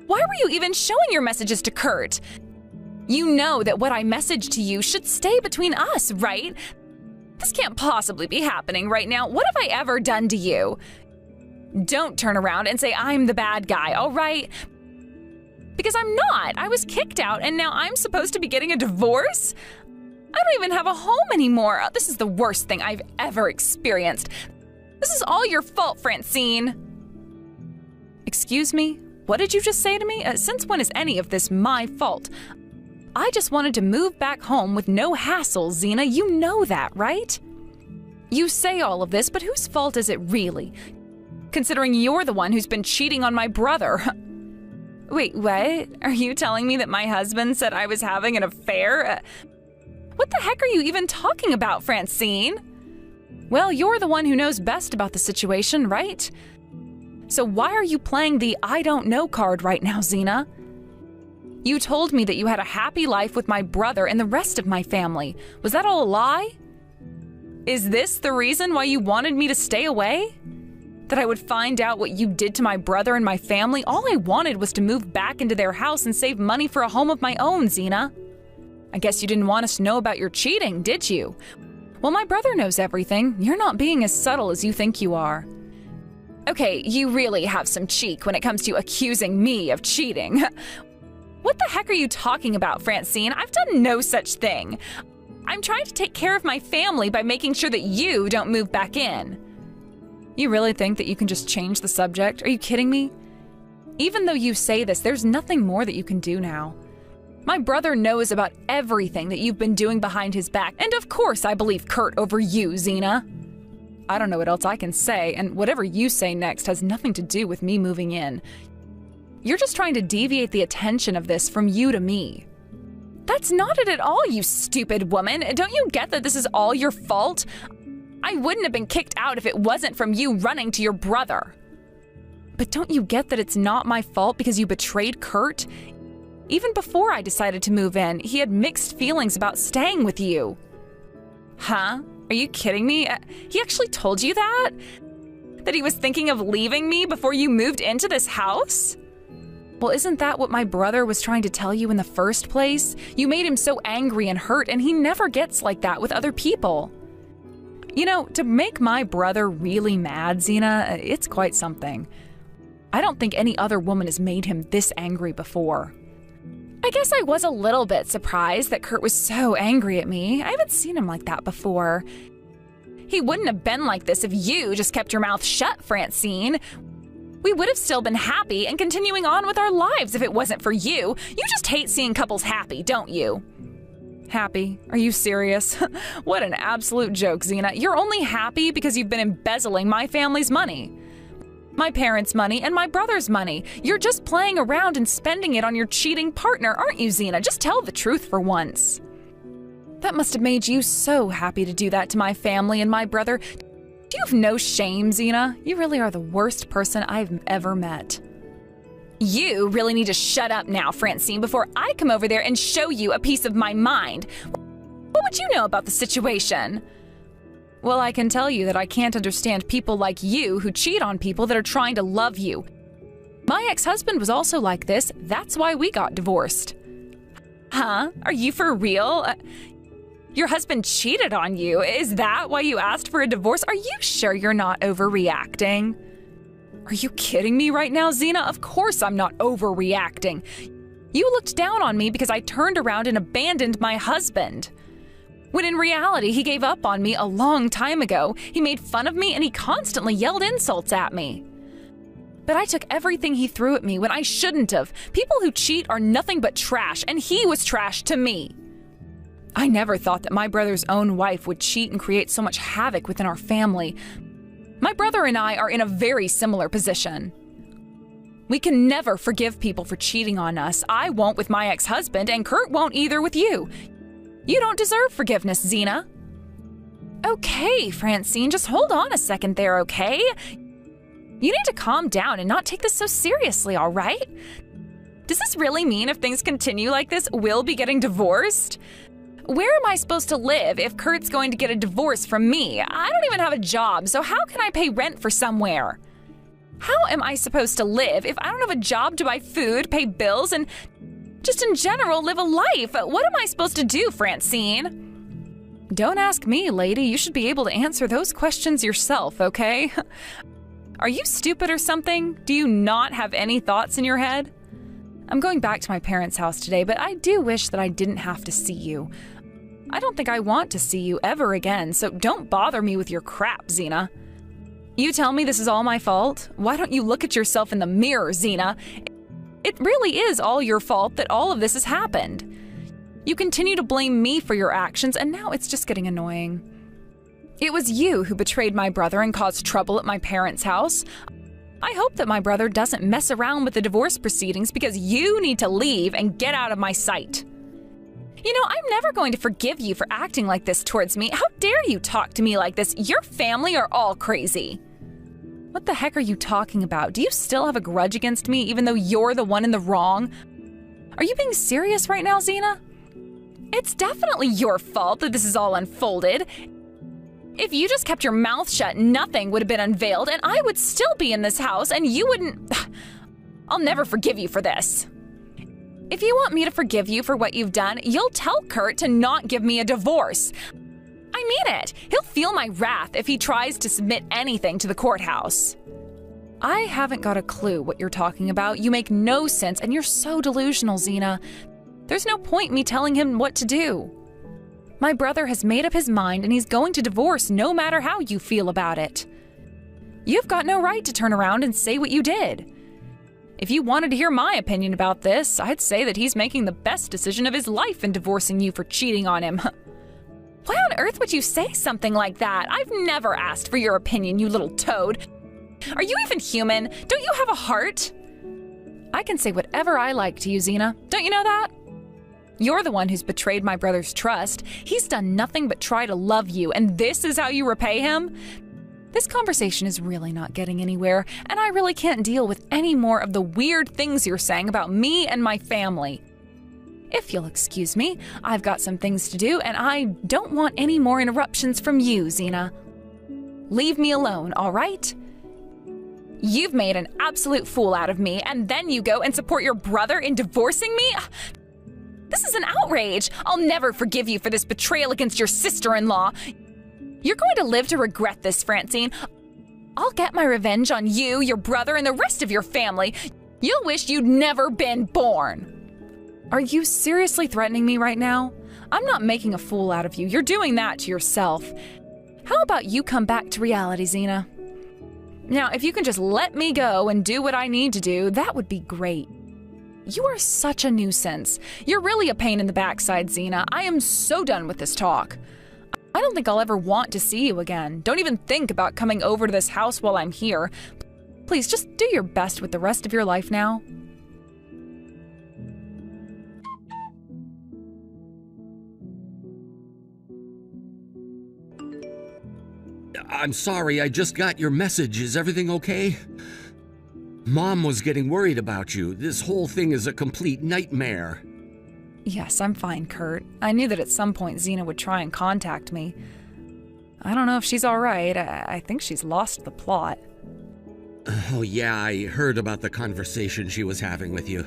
Why were you even showing your messages to Kurt? You know that what I messaged to you should stay between us, right? This can't possibly be happening right now. What have I ever done to you? Don't turn around and say I'm the bad guy, all right? Because I'm not. I was kicked out and now I'm supposed to be getting a divorce? I don't even have a home anymore. This is the worst thing I've ever experienced. This is all your fault, Francine. Excuse me? What did you just say to me? Since when is any of this my fault? I just wanted to move back home with no hassle, Xena. You know that, right? You say all of this, but whose fault is it really? Considering you're the one who's been cheating on my brother. Wait, what? Are you telling me that my husband said I was having an affair? What the heck are you even talking about, Francine? Well, you're the one who knows best about the situation, right? So why are you playing the I don't know card right now, Xena? You told me that you had a happy life with my brother and the rest of my family. Was that all a lie? Is this the reason why you wanted me to stay away? That I would find out what you did to my brother and my family? All I wanted was to move back into their house and save money for a home of my own, Xena. I guess you didn't want us to know about your cheating, did you? Well, my brother knows everything. You're not being as subtle as you think you are. Okay, you really have some cheek when it comes to accusing me of cheating. What the heck are you talking about, Francine? I've done no such thing. I'm trying to take care of my family by making sure that you don't move back in. You really think that you can just change the subject? Are you kidding me? Even though you say this, there's nothing more that you can do now. My brother knows about everything that you've been doing behind his back, and of course I believe Kurt over you, Xena. I don't know what else I can say, and whatever you say next has nothing to do with me moving in. You're just trying to deviate the attention of this from you to me. That's not it at all, you stupid woman. Don't you get that this is all your fault? I wouldn't have been kicked out if it wasn't from you running to your brother. But don't you get that it's not my fault because you betrayed Kurt? Even before I decided to move in, he had mixed feelings about staying with you. Huh? Are you kidding me? He actually told you that? That he was thinking of leaving me before you moved into this house? Well, isn't that what my brother was trying to tell you in the first place? You made him so angry and hurt, and he never gets like that with other people. You know, to make my brother really mad, Xena, it's quite something. I don't think any other woman has made him this angry before. I guess I was a little bit surprised that Kurt was so angry at me. I haven't seen him like that before. He wouldn't have been like this if you just kept your mouth shut, Francine. We would have still been happy and continuing on with our lives if it wasn't for you. You just hate seeing couples happy, don't you? Happy? Are you serious? What an absolute joke, Xena. You're only happy because you've been embezzling my family's money. My parents' money and my brother's money. You're just playing around and spending it on your cheating partner, aren't you, Xena? Just tell the truth for once. That must have made you so happy to do that to my family and my brother. Do you have no shame, Xena? You really are the worst person I've ever met. You really need to shut up now, Francine, before I come over there and show you a piece of my mind. What would you know about the situation? Well, I can tell you that I can't understand people like you who cheat on people that are trying to love you. My ex-husband was also like this. That's why we got divorced. Huh? Are you for real? Your husband cheated on you. Is that why you asked for a divorce? Are you sure you're not overreacting? Are you kidding me right now, Xena? Of course I'm not overreacting. You looked down on me because I turned around and abandoned my husband. When in reality, he gave up on me a long time ago. He made fun of me and he constantly yelled insults at me. But I took everything he threw at me when I shouldn't have. People who cheat are nothing but trash, and he was trash to me. I never thought that my brother's own wife would cheat and create so much havoc within our family. My brother and I are in a very similar position. We can never forgive people for cheating on us. I won't with my ex-husband, and Kurt won't either with you. You don't deserve forgiveness, Xena. Okay, Francine, just hold on a second there, okay? You need to calm down and not take this so seriously, all right? Does this really mean if things continue like this, we'll be getting divorced? Where am I supposed to live if Kurt's going to get a divorce from me? I don't even have a job, so how can I pay rent for somewhere? How am I supposed to live if I don't have a job to buy food, pay bills, and just in general live a life? What am I supposed to do, Francine? Don't ask me, lady. You should be able to answer those questions yourself, okay? Are you stupid or something? Do you not have any thoughts in your head? I'm going back to my parents' house today, but I do wish that I didn't have to see you. I don't think I want to see you ever again, so don't bother me with your crap, Xena. You tell me this is all my fault? Why don't you look at yourself in the mirror, Xena? It really is all your fault that all of this has happened. You continue to blame me for your actions, and now it's just getting annoying. It was you who betrayed my brother and caused trouble at my parents' house. I hope that my brother doesn't mess around with the divorce proceedings because you need to leave and get out of my sight. You know, I'm never going to forgive you for acting like this towards me. How dare you talk to me like this? Your family are all crazy. What the heck are you talking about? Do you still have a grudge against me even though you're the one in the wrong? Are you being serious right now, Xena? It's definitely your fault that this is all unfolded. If you just kept your mouth shut, nothing would have been unveiled and I would still be in this house and you wouldn't... I'll never forgive you for this. If you want me to forgive you for what you've done, you'll tell Kurt to not give me a divorce. I mean it. He'll feel my wrath if he tries to submit anything to the courthouse. I haven't got a clue what you're talking about. You make no sense and you're so delusional, Xena. There's no point me telling him what to do. My brother has made up his mind and he's going to divorce no matter how you feel about it. You've got no right to turn around and say what you did. If you wanted to hear my opinion about this, I'd say that he's making the best decision of his life in divorcing you for cheating on him. Why on earth would you say something like that? I've never asked for your opinion, you little toad. Are you even human? Don't you have a heart? I can say whatever I like to you, Xena. Don't you know that? You're the one who's betrayed my brother's trust. He's done nothing but try to love you, and this is how you repay him? This conversation is really not getting anywhere, and I really can't deal with any more of the weird things you're saying about me and my family. If you'll excuse me, I've got some things to do, and I don't want any more interruptions from you, Xena. Leave me alone, all right? You've made an absolute fool out of me, and then you go and support your brother in divorcing me? This is an outrage. I'll never forgive you for this betrayal against your sister-in-law. You're going to live to regret this, Francine. I'll get my revenge on you, your brother, and the rest of your family. You'll wish you'd never been born. Are you seriously threatening me right now? I'm not making a fool out of you. You're doing that to yourself. How about you come back to reality, Xena? Now, if you can just let me go and do what I need to do, that would be great. You are such a nuisance. You're really a pain in the backside, Xena. I am so done with this talk. I don't think I'll ever want to see you again. Don't even think about coming over to this house while I'm here. Please, just do your best with the rest of your life now. I'm sorry, I just got your message. Is everything okay? Mom was getting worried about you. This whole thing is a complete nightmare. Yes, I'm fine, Kurt. I knew that at some point Xena would try and contact me. I don't know if she's all right. I think she's lost the plot. Oh yeah, I heard about the conversation she was having with you.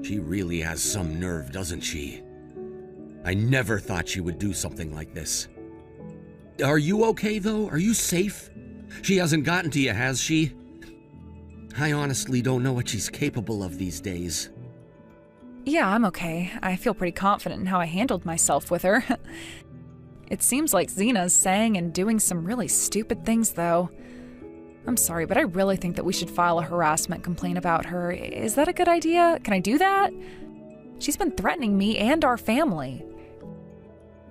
She really has some nerve, doesn't she? I never thought she would do something like this. Are you okay, though? Are you safe? She hasn't gotten to you, has she? I honestly don't know what she's capable of these days. Yeah, I'm okay. I feel pretty confident in how I handled myself with her. It seems like Zena's saying and doing some really stupid things, though. I'm sorry, but I really think that we should file a harassment complaint about her. Is that a good idea? Can I do that? She's been threatening me and our family.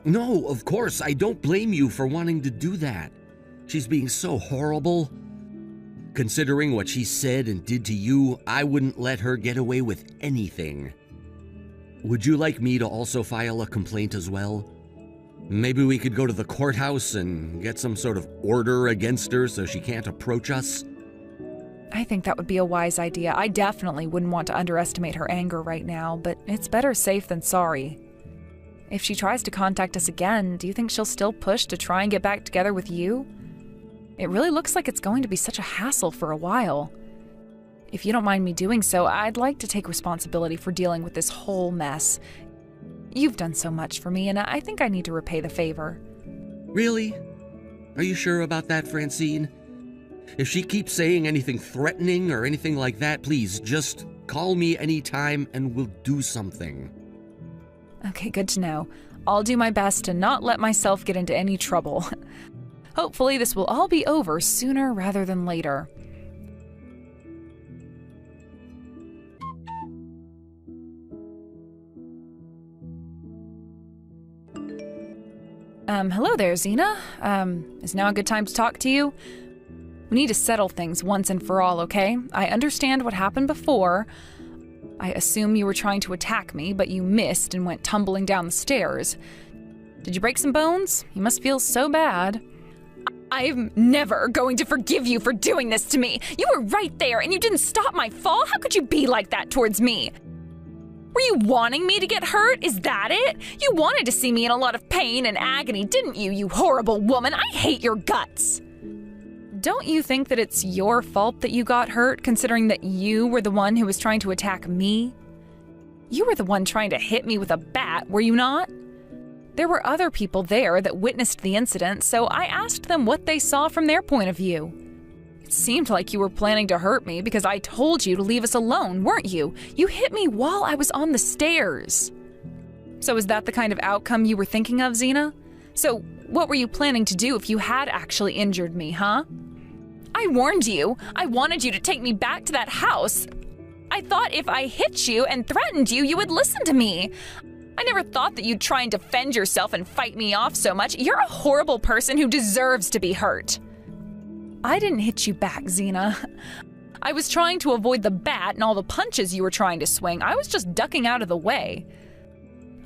No, of course, I don't blame you for wanting to do that. She's being so horrible. Considering what she said and did to you, I wouldn't let her get away with anything. Would you like me to also file a complaint as well? Maybe we could go to the courthouse and get some sort of order against her so she can't approach us? I think that would be a wise idea. I definitely wouldn't want to underestimate her anger right now, but it's better safe than sorry. If she tries to contact us again, do you think she'll still push to try and get back together with you? It really looks like it's going to be such a hassle for a while. If you don't mind me doing so, I'd like to take responsibility for dealing with this whole mess. You've done so much for me, and I think I need to repay the favor. Really? Are you sure about that, Francine? If she keeps saying anything threatening or anything like that, please just call me anytime and we'll do something. Okay, good to know. I'll do my best to not let myself get into any trouble. Hopefully this will all be over sooner rather than later. Hello there, Zena. Is now a good time to talk to you? We need to settle things once and for all, okay? I understand what happened before. I assume you were trying to attack me, but you missed and went tumbling down the stairs. Did you break some bones? You must feel so bad. I'm never going to forgive you for doing this to me. You were right there and you didn't stop my fall. How could you be like that towards me? Were you wanting me to get hurt? Is that it? You wanted to see me in a lot of pain and agony, didn't you, you horrible woman? I hate your guts. Don't you think that it's your fault that you got hurt, considering that you were the one who was trying to attack me? You were the one trying to hit me with a bat, were you not? There were other people there that witnessed the incident, so I asked them what they saw from their point of view. It seemed like you were planning to hurt me because I told you to leave us alone, weren't you? You hit me while I was on the stairs. So is that the kind of outcome you were thinking of, Zena? So what were you planning to do if you had actually injured me, huh? I warned you. I wanted you to take me back to that house. I thought if I hit you and threatened you, you would listen to me. I never thought that you'd try and defend yourself and fight me off so much. You're a horrible person who deserves to be hurt. I didn't hit you back, Zena. I was trying to avoid the bat and all the punches you were trying to swing. I was just ducking out of the way.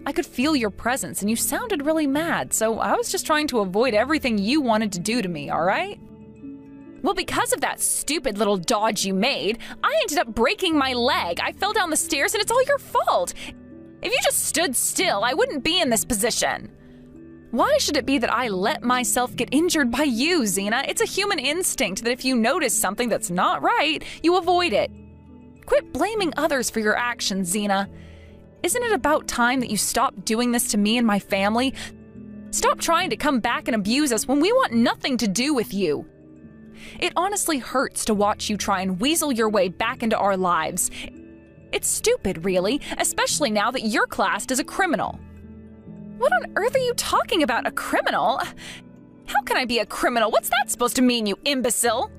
I could feel your presence and you sounded really mad, so I was just trying to avoid everything you wanted to do to me, all right? Well, because of that stupid little dodge you made, I ended up breaking my leg. I fell down the stairs and it's all your fault. If you just stood still, I wouldn't be in this position. Why should it be that I let myself get injured by you, Zena? It's a human instinct that if you notice something that's not right, you avoid it. Quit blaming others for your actions, Zena. Isn't it about time that you stop doing this to me and my family? Stop trying to come back and abuse us when we want nothing to do with you. It honestly hurts to watch you try and weasel your way back into our lives. It's stupid, really, especially now that you're classed as a criminal. What on earth are you talking about, a criminal? How can I be a criminal? What's that supposed to mean, you imbecile?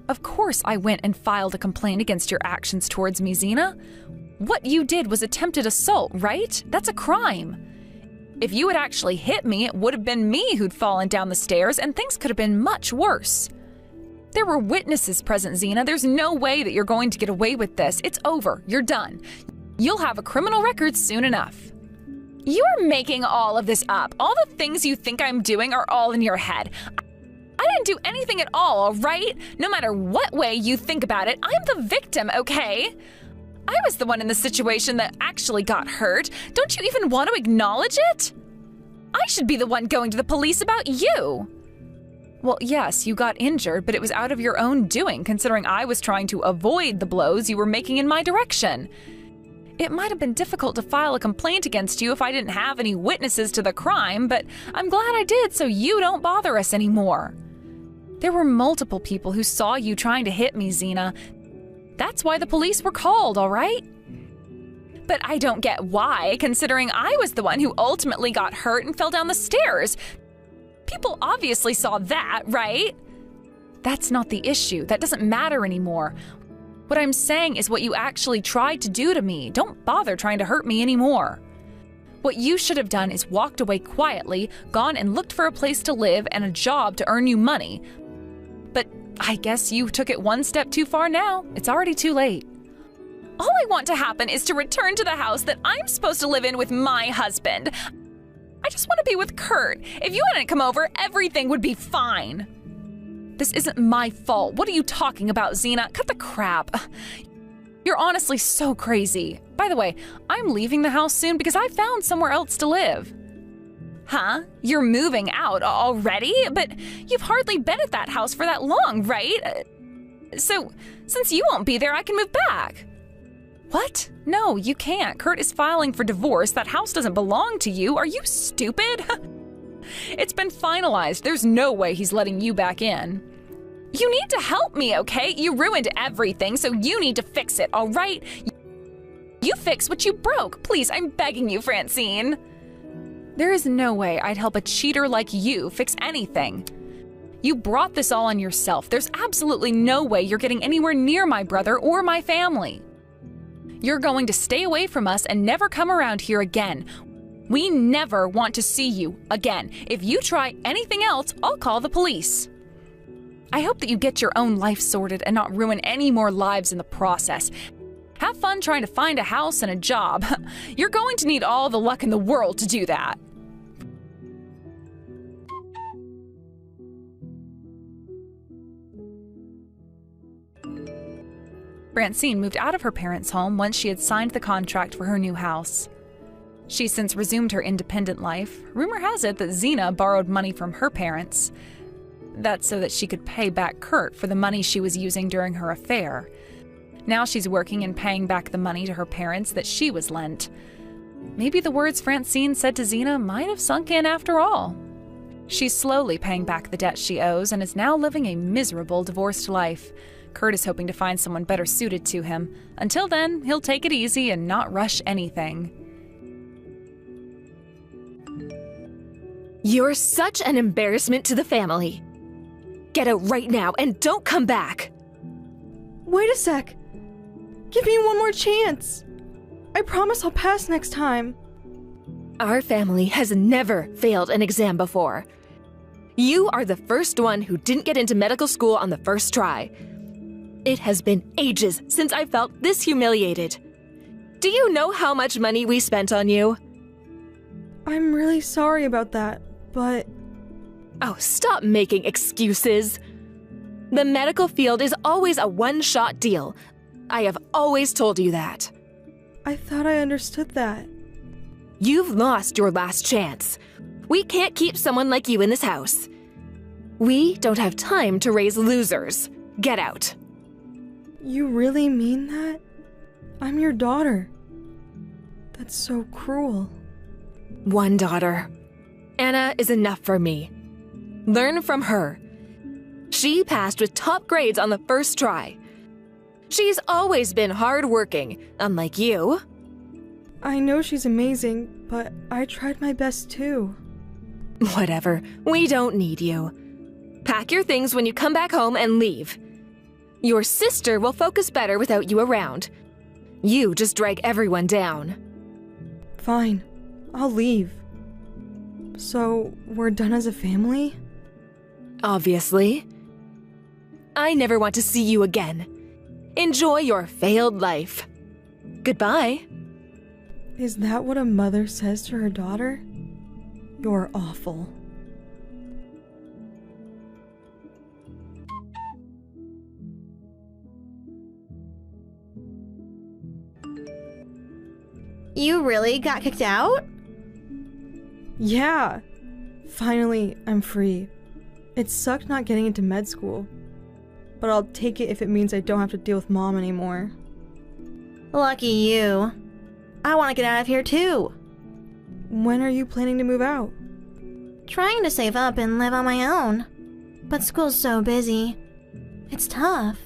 Of course I went and filed a complaint against your actions towards me, Zena. What you did was attempted assault, right? That's a crime. If you had actually hit me, it would have been me who'd fallen down the stairs, and things could have been much worse. There were witnesses present, Zena. There's no way that you're going to get away with this. It's over. You're done. You'll have a criminal record soon enough. You're making all of this up. All the things you think I'm doing are all in your head. I didn't do anything at all right? No matter what way you think about it, I'm the victim, okay? I was the one in the situation that actually got hurt. Don't you even want to acknowledge it? I should be the one going to the police about you. Well, yes, you got injured, but it was out of your own doing, considering I was trying to avoid the blows you were making in my direction. It might have been difficult to file a complaint against you if I didn't have any witnesses to the crime, but I'm glad I did so you don't bother us anymore. There were multiple people who saw you trying to hit me, Zeena. That's why the police were called, all right? But I don't get why, considering I was the one who ultimately got hurt and fell down the stairs. People obviously saw that, right? That's not the issue. That doesn't matter anymore. What I'm saying is what you actually tried to do to me. Don't bother trying to hurt me anymore. What you should have done is walked away quietly, gone and looked for a place to live and a job to earn you money. But I guess you took it one step too far now. It's already too late. All I want to happen is to return to the house that I'm supposed to live in with my husband. I just want to be with Kurt. If you hadn't come over, everything would be fine. This isn't my fault. What are you talking about, Zeena? Cut the crap. You're honestly so crazy. By the way, I'm leaving the house soon because I found somewhere else to live. Huh? You're moving out already? But you've hardly been at that house for that long, right? So, since you won't be there, I can move back. What? No, you can't. Kurt is filing for divorce. That house doesn't belong to you. Are you stupid? It's been finalized. There's no way he's letting you back in. You need to help me, okay? You ruined everything, so you need to fix it, all right? You fix what you broke. Please, I'm begging you, Francine. There is no way I'd help a cheater like you fix anything. You brought this all on yourself. There's absolutely no way you're getting anywhere near my brother or my family. You're going to stay away from us and never come around here again. We never want to see you again. If you try anything else, I'll call the police. I hope that you get your own life sorted and not ruin any more lives in the process. Have fun trying to find a house and a job. You're going to need all the luck in the world to do that. Francine moved out of her parents' home once she had signed the contract for her new house. She's since resumed her independent life. Rumor has it that Zeena borrowed money from her parents. That's so that she could pay back Kurt for the money she was using during her affair. Now she's working and paying back the money to her parents that she was lent. Maybe the words Francine said to Zeena might have sunk in after all. She's slowly paying back the debt she owes and is now living a miserable divorced life. Kurt is hoping to find someone better suited to him. Until then, he'll take it easy and not rush anything. You're such an embarrassment to the family. Get out right now and don't come back. Wait a sec. Give me one more chance. I promise I'll pass next time. Our family has never failed an exam before. You are the first one who didn't get into medical school on the first try. It has been ages since I felt this humiliated. Do you know how much money we spent on you? I'm really sorry about that, but... Oh, stop making excuses. The medical field is always a one-shot deal. I have always told you that. I thought I understood that. You've lost your last chance. We can't keep someone like you in this house. We don't have time to raise losers. Get out. You really mean that? I'm your daughter. That's so cruel. One daughter. Anna is enough for me. Learn from her. She passed with top grades on the first try. She's always been hardworking, unlike you. I know she's amazing, but I tried my best too. Whatever. We don't need you. Pack your things when you come back home and leave. Your sister will focus better without you around. You just drag everyone down. Fine. I'll leave. So, we're done as a family? Obviously. I never want to see you again. Enjoy your failed life. Goodbye. Is that what a mother says to her daughter? You're awful. You really got kicked out? Yeah. Finally, I'm free. It sucked not getting into med school. But I'll take it if it means I don't have to deal with Mom anymore. Lucky you. I want to get out of here too. When are you planning to move out? Trying to save up and live on my own. But school's so busy. It's tough.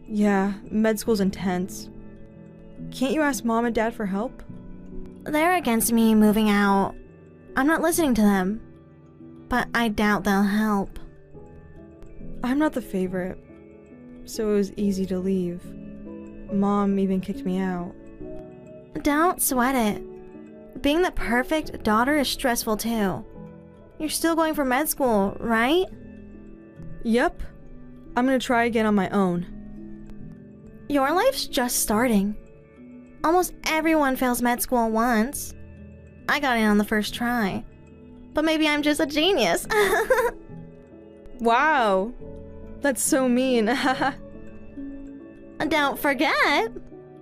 Yeah, med school's intense. Can't you ask Mom and Dad for help? They're against me moving out. I'm not listening to them. But I doubt they'll help. I'm not the favorite, so it was easy to leave. Mom even kicked me out. Don't sweat it. Being the perfect daughter is stressful too. You're still going for med school, right? Yep. I'm gonna try again on my own. Your life's just starting. Almost everyone fails med school once. I got in on the first try. But maybe I'm just a genius. Wow. That's so mean. Don't forget,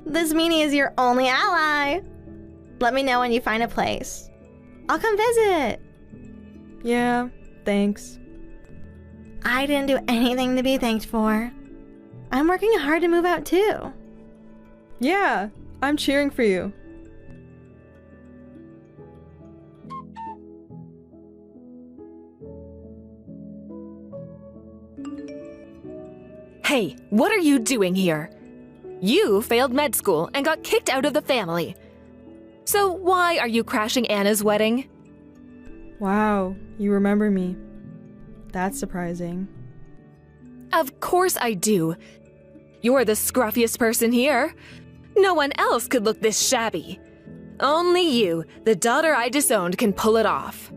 this meanie is your only ally. Let me know when you find a place. I'll come visit. Yeah, thanks. I didn't do anything to be thanked for. I'm working hard to move out too. Yeah, I'm cheering for you. Hey, what are you doing here? You failed med school and got kicked out of the family. So why are you crashing Anna's wedding? Wow, you remember me. That's surprising. Of course I do. You're the scruffiest person here. No one else could look this shabby. Only you, the daughter I disowned, can pull it off.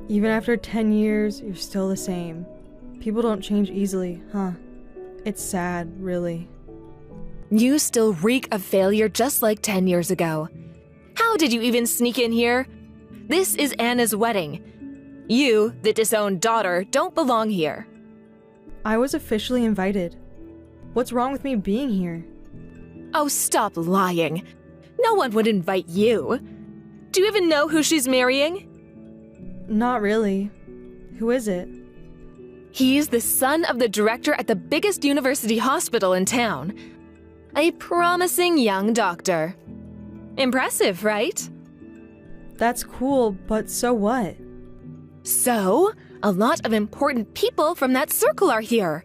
Even after 10 years, you're still the same. People don't change easily, huh? It's sad, really. You still reek of failure just like 10 years ago. How did you even sneak in here? This is Anna's wedding. You, the disowned daughter, don't belong here. I was officially invited. What's wrong with me being here? Oh, stop lying. No one would invite you. Do you even know who she's marrying? Not really. Who is it? He's the son of the director at the biggest university hospital in town. A promising young doctor. Impressive, right? That's cool, but so what? So, a lot of important people from that circle are here.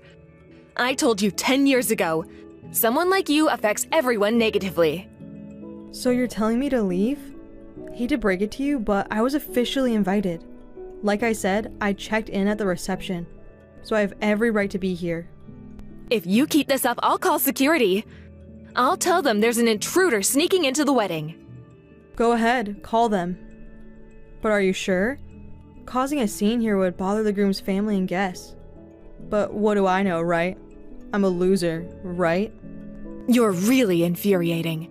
I told you 10 years ago, someone like you affects everyone negatively. So you're telling me to leave? Hate to break it to you, but I was officially invited. Like I said, I checked in at the reception, so I have every right to be here. If you keep this up, I'll call security. I'll tell them there's an intruder sneaking into the wedding. Go ahead, call them. But are you sure? Causing a scene here would bother the groom's family and guests. But what do I know, right? I'm a loser, right? You're really infuriating.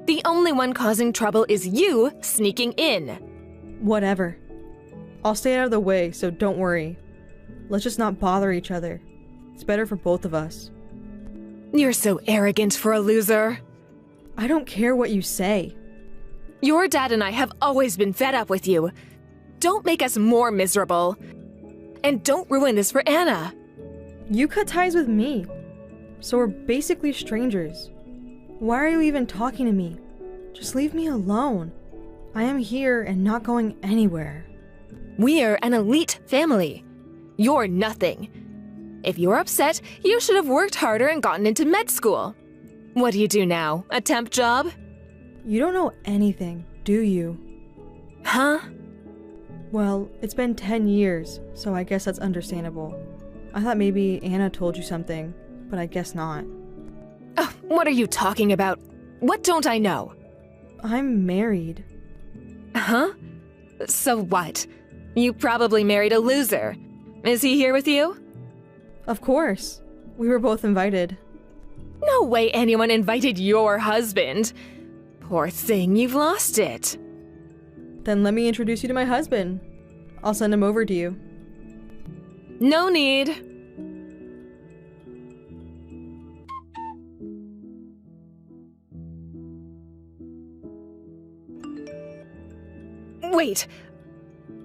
The only one causing trouble is you sneaking in. Whatever. I'll stay out of the way, so don't worry. Let's just not bother each other. It's better for both of us. You're so arrogant for a loser. I don't care what you say. Your dad and I have always been fed up with you. Don't make us more miserable. And don't ruin this for Anna. You cut ties with me, so we're basically strangers. Why are you even talking to me? Just leave me alone. I am here and not going anywhere. We're an elite family. You're nothing. If you're upset, you should have worked harder and gotten into med school. What do you do now? A temp job? You don't know anything, do you? Huh? Well, it's been 10 years, so I guess that's understandable. I thought maybe Anna told you something, but I guess not. Oh, what are you talking about? What don't I know? I'm married. Huh? So what? You probably married a loser. Is he here with you? Of course. We were both invited. No way anyone invited your husband. Poor thing, you've lost it. Then let me introduce you to my husband. I'll send him over to you. No need. Wait.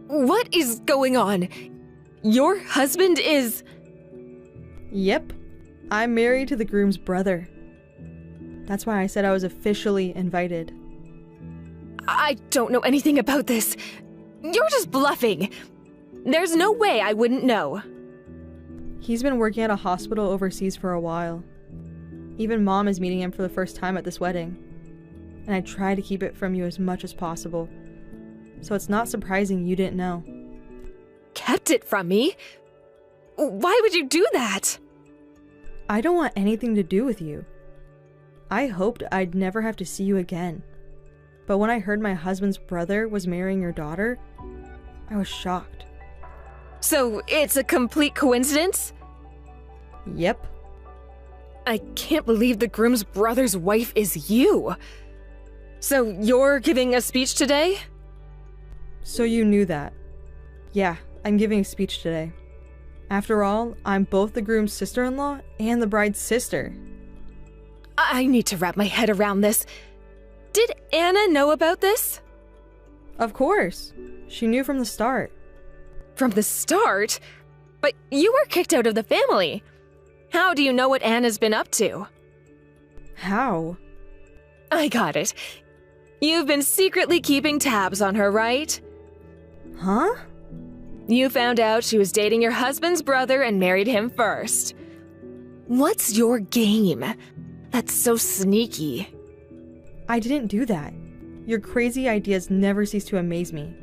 What is going on? Your husband is... Yep. I'm married to the groom's brother. That's why I said I was officially invited. I don't know anything about this. You're just bluffing. There's no way I wouldn't know. He's been working at a hospital overseas for a while. Even Mom is meeting him for the first time at this wedding. And I try to keep it from you as much as possible. So it's not surprising you didn't know. Kept it from me? Why would you do that? I don't want anything to do with you. I hoped I'd never have to see you again. But when I heard my husband's brother was marrying your daughter, I was shocked. So it's a complete coincidence? Yep. I can't believe the groom's brother's wife is you. So you're giving a speech today? So you knew that. Yeah, I'm giving a speech today. After all, I'm both the groom's sister-in-law and the bride's sister. I need to wrap my head around this. Did Anna know about this? Of course. She knew from the start. From the start? But you were kicked out of the family. How do you know what Anna's been up to? How? I got it. You've been secretly keeping tabs on her, right? Huh? You found out she was dating your husband's brother and married him first. What's your game? That's so sneaky. I didn't do that. Your crazy ideas never cease to amaze me.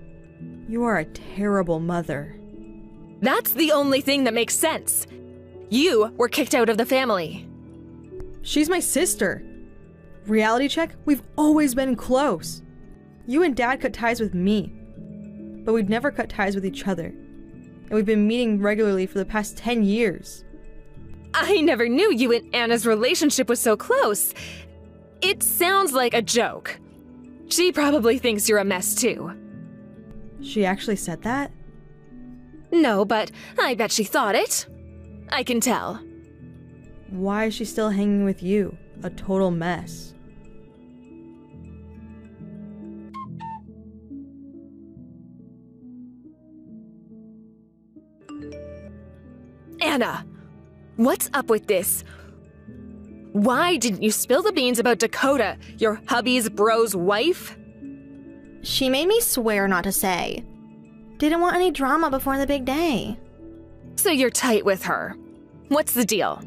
You are a terrible mother. That's the only thing that makes sense. You were kicked out of the family. She's my sister. Reality check, we've always been close. You and Dad cut ties with me, but we've never cut ties with each other. And we've been meeting regularly for the past 10 years. I never knew you and Anna's relationship was so close. It sounds like a joke. She probably thinks you're a mess too. She actually said that? No, but I bet she thought it. I can tell. Why is she still hanging with you? A total mess. Anna, what's up with this? Why didn't you spill the beans about Dakota, your hubby's bro's wife? She made me swear not to say. Didn't want any drama before the big day. So you're tight with her. What's the deal?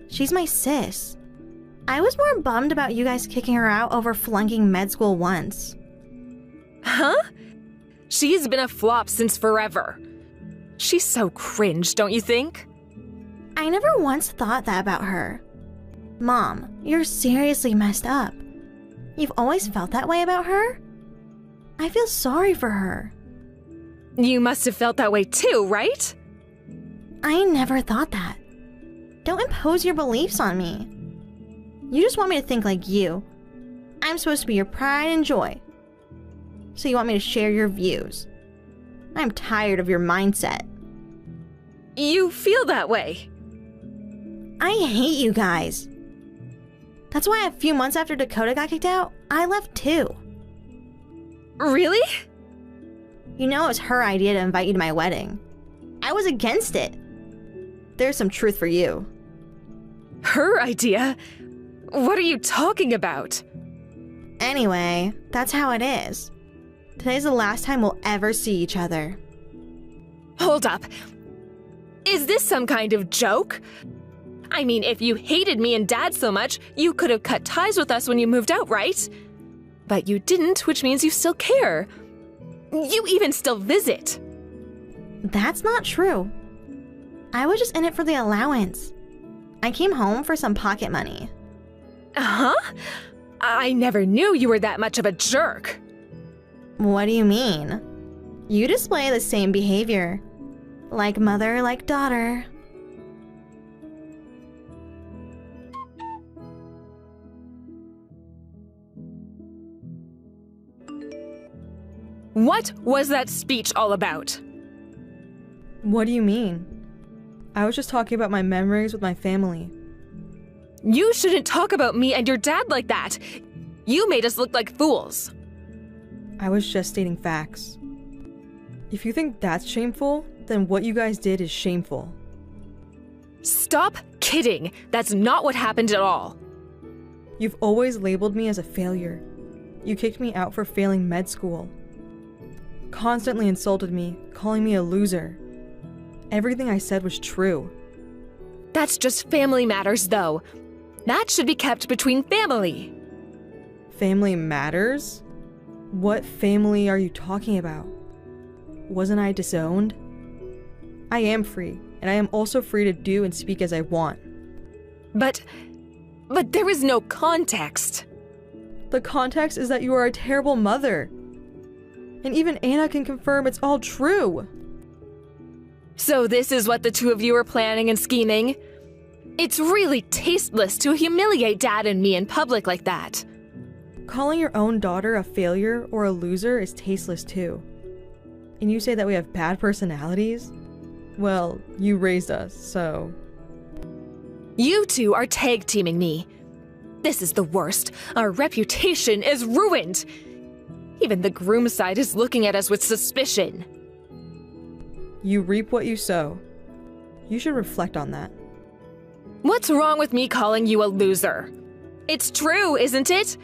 She's my sis. I was more bummed about you guys kicking her out over flunking med school once. Huh? She's been a flop since forever. She's so cringe, don't you think? I never once thought that about her. Mom, you're seriously messed up. You've always felt that way about her? I feel sorry for her. You must have felt that way too, right? I never thought that. Don't impose your beliefs on me. You just want me to think like you. I'm supposed to be your pride and joy. So you want me to share your views. I'm tired of your mindset. You feel that way. I hate you guys. That's why a few months after Dakota got kicked out, I left too. Really? You know it was her idea to invite you to my wedding. I was against it. There's some truth for you. Her idea? What are you talking about? Anyway, that's how it is. Today's the last time we'll ever see each other. Hold up. Is this some kind of joke? I mean, if you hated me and Dad so much, you could have cut ties with us when you moved out, right? But you didn't, which means you still care. You even still visit. That's not true. I was just in it for the allowance. I came home for some pocket money. Huh? I never knew you were that much of a jerk. What do you mean? You display the same behavior. Like mother, like daughter. What was that speech all about? What do you mean? I was just talking about my memories with my family. You shouldn't talk about me and your dad like that. You made us look like fools. I was just stating facts. If you think that's shameful, then what you guys did is shameful. Stop kidding. That's not what happened at all. You've always labeled me as a failure. you kicked me out for failing med school. Constantly insulted me, calling me a loser. Everything I said was true. That's just family matters, though. That should be kept between family. Family matters? What family are you talking about? Wasn't I disowned? I am free, and I am also free to do and speak as I want. But there is no context. The context is that you are a terrible mother. And even Anna can confirm it's all true. So this is what the two of you are planning and scheming? It's really tasteless to humiliate Dad and me in public like that. Calling your own daughter a failure or a loser is tasteless too. And you say that we have bad personalities? Well, you raised us, so... You two are tag teaming me. This is the worst. Our reputation is ruined. Even the groom side is looking at us with suspicion. You reap what you sow. You should reflect on that. What's wrong with me calling you a loser? It's true, isn't it?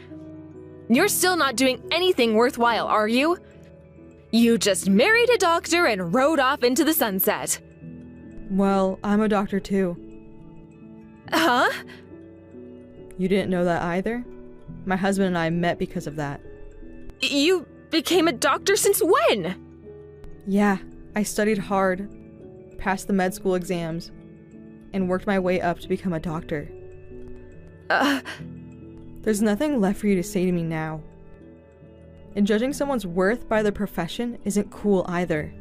You're still not doing anything worthwhile, are you? You just married a doctor and rode off into the sunset. Well, I'm a doctor too. Huh? You didn't know that either? My husband and I met because of that. You became a doctor since when? Yeah, I studied hard, passed the med school exams, and worked my way up to become a doctor. There's nothing left for you to say to me now. And judging someone's worth by their profession isn't cool either.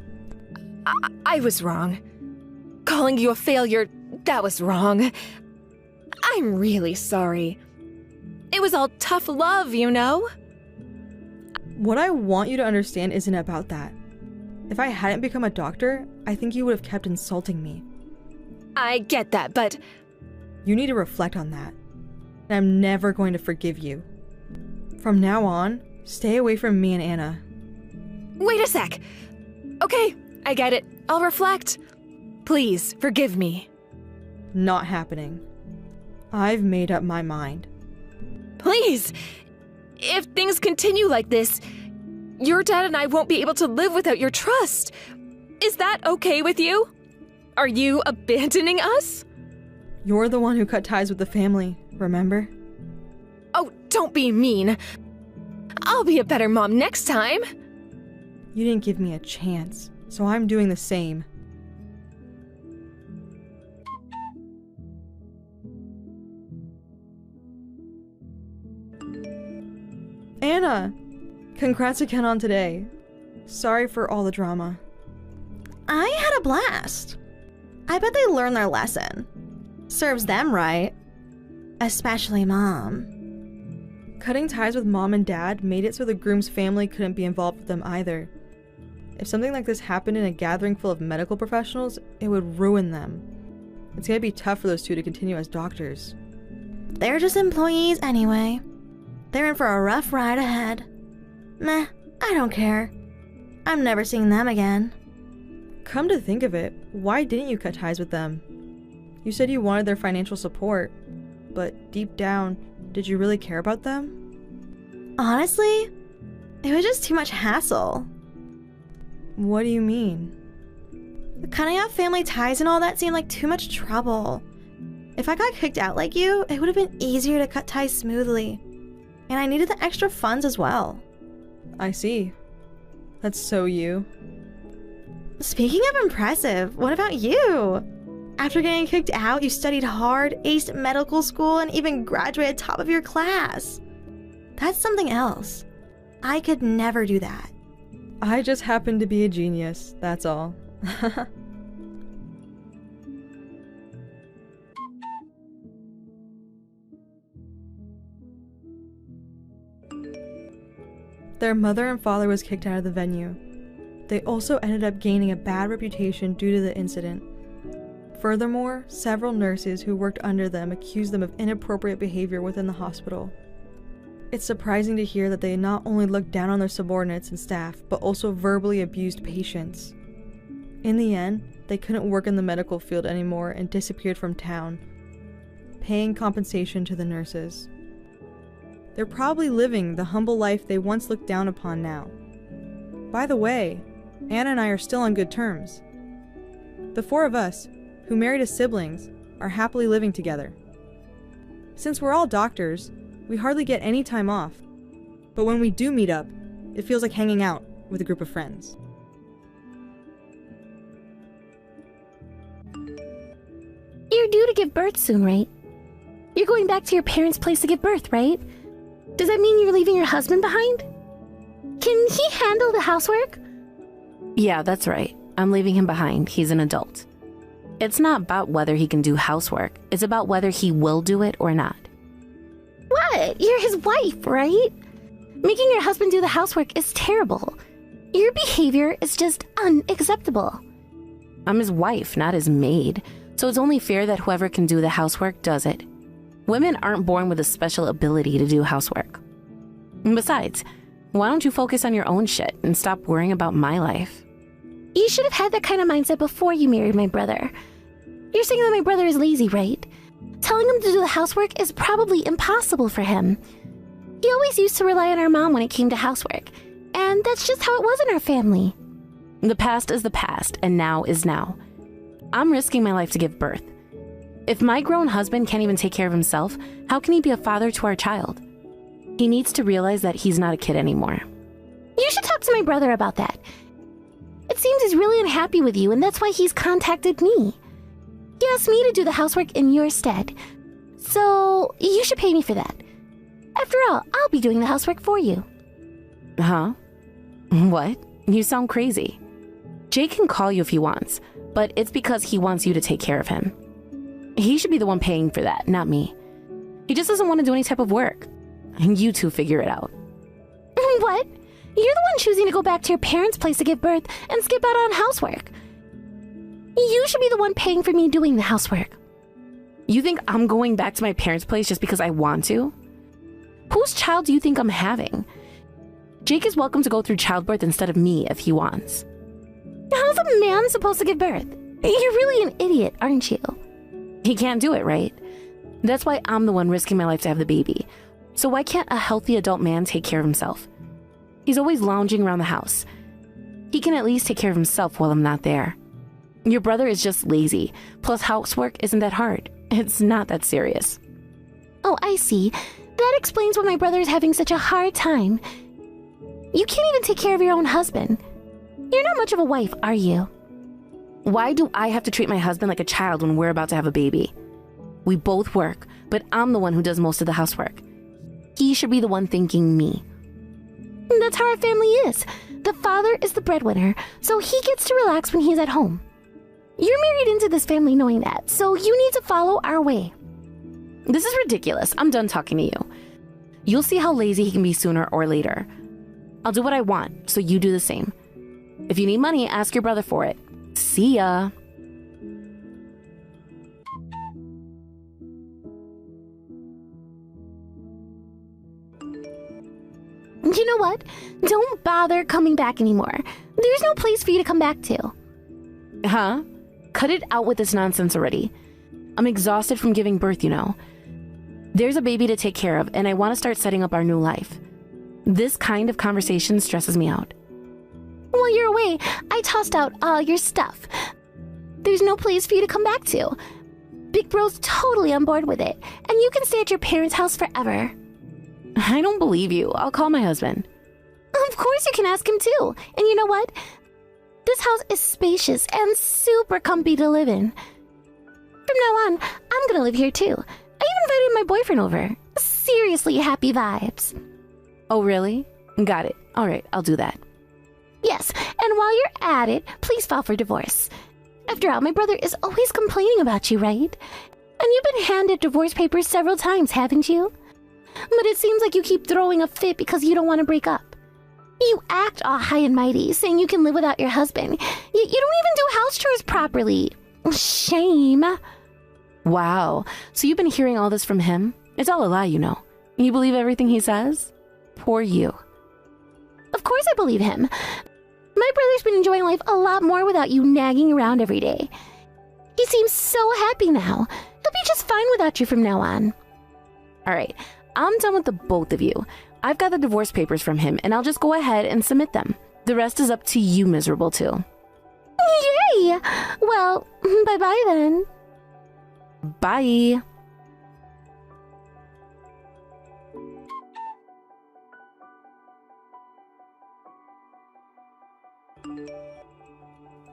I was wrong. Calling you a failure, that was wrong. I'm really sorry. It was all tough love, you know? What I want you to understand isn't about that. If I hadn't become a doctor, I think you would have kept insulting me. I get that, but... You need to reflect on that. And I'm never going to forgive you. From now on, stay away from me and Anna. Wait a sec. Okay, I get it. I'll reflect. Please, forgive me. Not happening. I've made up my mind. Please! If things continue like this, your dad and I won't be able to live without your trust. Is that okay with you? Are you abandoning us? You're the one who cut ties with the family, remember? Oh, don't be mean. I'll be a better mom next time. You didn't give me a chance, so I'm doing the same. Anna! Congrats again on today. Sorry for all the drama. I had a blast. I bet they learned their lesson. Serves them right. Especially Mom. Cutting ties with Mom and Dad made it so the groom's family couldn't be involved with them either. If something like this happened in a gathering full of medical professionals, it would ruin them. It's gonna be tough for those two to continue as doctors. They're just employees anyway. They're in for a rough ride ahead. Meh, I don't care. I'm never seeing them again. Come to think of it, why didn't you cut ties with them? You said you wanted their financial support, but deep down, did you really care about them? Honestly, it was just too much hassle. What do you mean? Cutting off family ties and all that seemed like too much trouble. If I got kicked out like you, it would have been easier to cut ties smoothly. And I needed the extra funds as well. I see. That's so you. Speaking of impressive, what about you? After getting kicked out, you studied hard, aced medical school, and even graduated top of your class. That's something else. I could never do that. I just happen to be a genius, that's all. Their mother and father was kicked out of the venue. They also ended up gaining a bad reputation due to the incident. Furthermore, several nurses who worked under them accused them of inappropriate behavior within the hospital. It's surprising to hear that they not only looked down on their subordinates and staff, but also verbally abused patients. In the end, they couldn't work in the medical field anymore and disappeared from town, paying compensation to the nurses. They're probably living the humble life they once looked down upon now. By the way, Anna and I are still on good terms. The four of us, who married as siblings, are happily living together. Since we're all doctors, we hardly get any time off. But when we do meet up, it feels like hanging out with a group of friends. You're due to give birth soon, right? You're going back to your parents' place to give birth, right? Does that mean you're leaving your husband behind? Can he handle the housework? Yeah, that's right. I'm leaving him behind. He's an adult. It's not about whether he can do housework. It's about whether he will do it or not. What? You're his wife, right? Making your husband do the housework is terrible. Your behavior is just unacceptable. I'm his wife, not his maid. So it's only fair that whoever can do the housework does it. Women aren't born with a special ability to do housework. And besides, why don't you focus on your own shit and stop worrying about my life? You should have had that kind of mindset before you married my brother. You're saying that my brother is lazy, right? Telling him to do the housework is probably impossible for him. He always used to rely on our mom when it came to housework, and that's just how it was in our family. The past is the past, and now is now. I'm risking my life to give birth. If my grown husband can't even take care of himself, how can he be a father to our child? He needs to realize that he's not a kid anymore. You should talk to my brother about that. It seems he's really unhappy with you, and that's why he's contacted me. He asked me to do the housework in your stead. So, you should pay me for that. After all, I'll be doing the housework for you. Huh? What? You sound crazy. Jake can call you if he wants, but it's because he wants you to take care of him. He should be the one paying for that, not me. He just doesn't want to do any type of work. And you two figure it out. What? You're the one choosing to go back to your parents' place to give birth and skip out on housework. You should be the one paying for me doing the housework. You think I'm going back to my parents' place just because I want to? Whose child do you think I'm having? Jake is welcome to go through childbirth instead of me if he wants. How's a man supposed to give birth? You're really an idiot, aren't you? He can't do it, right? That's why I'm the one risking my life to have the baby. So why can't a healthy adult man take care of himself? He's always lounging around the house. He can at least take care of himself while I'm not there. Your brother is just lazy. Plus, housework isn't that hard. It's not that serious. Oh, I see. That explains why my brother is having such a hard time. You can't even take care of your own husband. You're not much of a wife, are you? Why do I have to treat my husband like a child when we're about to have a baby? We both work, but I'm the one who does most of the housework. He should be the one thanking me. That's how our family is. The father is the breadwinner, so he gets to relax when he's at home. You're married into this family knowing that, so you need to follow our way. This is ridiculous. I'm done talking to you. You'll see how lazy he can be sooner or later. I'll do what I want, so you do the same. If you need money, ask your brother for it. See ya. You know what? Don't bother coming back anymore. There's no place for you to come back to. Huh? Cut it out with this nonsense already. I'm exhausted from giving birth, you know. There's a baby to take care of, and I want to start setting up our new life. This kind of conversation stresses me out. While you're away, I tossed out all your stuff. There's no place for you to come back to. Big Bro's totally on board with it, and you can stay at your parents' house forever. I don't believe you. I'll call my husband. Of course you can ask him too. And you know what? This house is spacious and super comfy to live in. From now on, I'm gonna live here too. I even invited my boyfriend over. Seriously happy vibes. Oh, really? Got it. All right, I'll do that. Yes, and while you're at it, please file for divorce. After all, my brother is always complaining about you, right? And you've been handed divorce papers several times, haven't you? But it seems like you keep throwing a fit because you don't want to break up. You act all high and mighty, saying you can live without your husband. You don't even do house chores properly. Shame. Wow. So you've been hearing all this from him? It's all a lie, you know. You believe everything he says? Poor you. Of course I believe him. My brother's been enjoying life a lot more without you nagging around every day. He seems so happy now. He'll be just fine without you from now on. All right. I'm done with the both of you. I've got the divorce papers from him, and I'll just go ahead and submit them. The rest is up to you, miserable too. Yay! Well, bye-bye then. Bye.